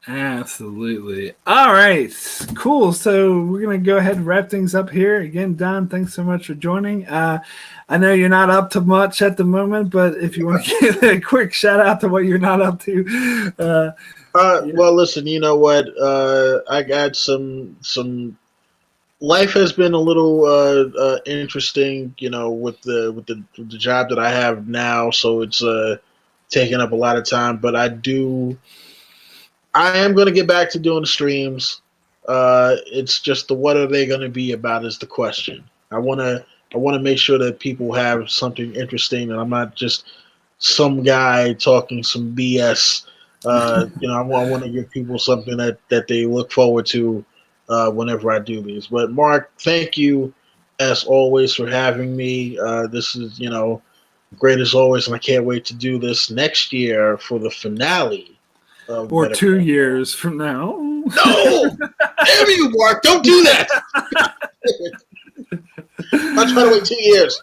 Absolutely. All right. Cool. So we're going to go ahead and wrap things up here. Again, Don, thanks so much for joining. I know you're not up to much at the moment, but if you want to give a quick shout out to what you're not up to. Yeah. Well, listen, you know what? I got some. Life has been a little interesting, you know, with the job that I have now. So it's taking up a lot of time. But I am going to get back to doing the streams. It's just the what are they going to be about is the question. I want to make sure that people have something interesting, and I'm not just some guy talking some BS. You know, I want to give people something that they look forward to whenever I do these. But Mark, thank you as always for having me. This is, you know, great as always, and I can't wait to do this next year for the finale of Or Better 2 years from now. No! Damn you, Mark! Don't do that! I'm trying to wait 2 years.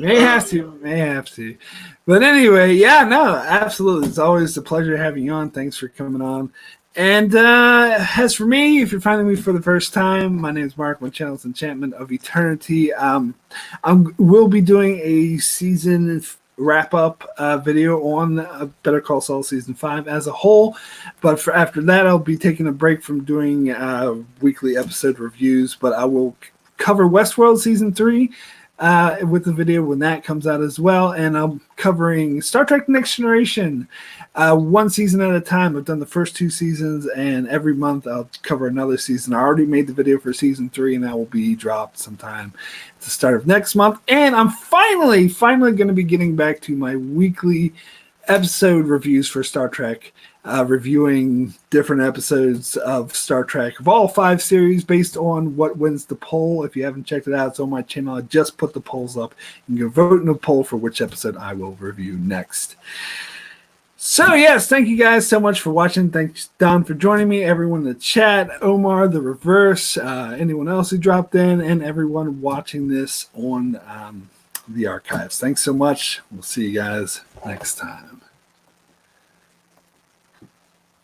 May have to. But anyway, yeah, no, absolutely. It's always a pleasure having you on. Thanks for coming on. And as for me, if you're finding me for the first time, my name is Mark. My channel is Enchantment of Eternity. We'll be doing a season wrap-up video on Better Call Saul Season 5 as a whole. But for after that, I'll be taking a break from doing weekly episode reviews. But I will cover Westworld Season 3 with the video when that comes out as well. And I'm covering Star Trek Next Generation one season at a time. I've done the first 2 seasons, and every month I'll cover another season. I already made the video for Season 3, and that will be dropped sometime at the start of next month. And I'm finally going to be getting back to my weekly episode reviews for Star Trek, reviewing different episodes of Star Trek of all 5 series based on what wins the poll. If you haven't checked it out, it's on my channel. I just put the polls up. You can vote in the poll for which episode I will review next. So yes, thank you guys so much for watching. Thanks, Don, for joining me, everyone in the chat, Omar, the reverse, anyone else who dropped in, and everyone watching this on the archives. Thanks so much. We'll see you guys next time.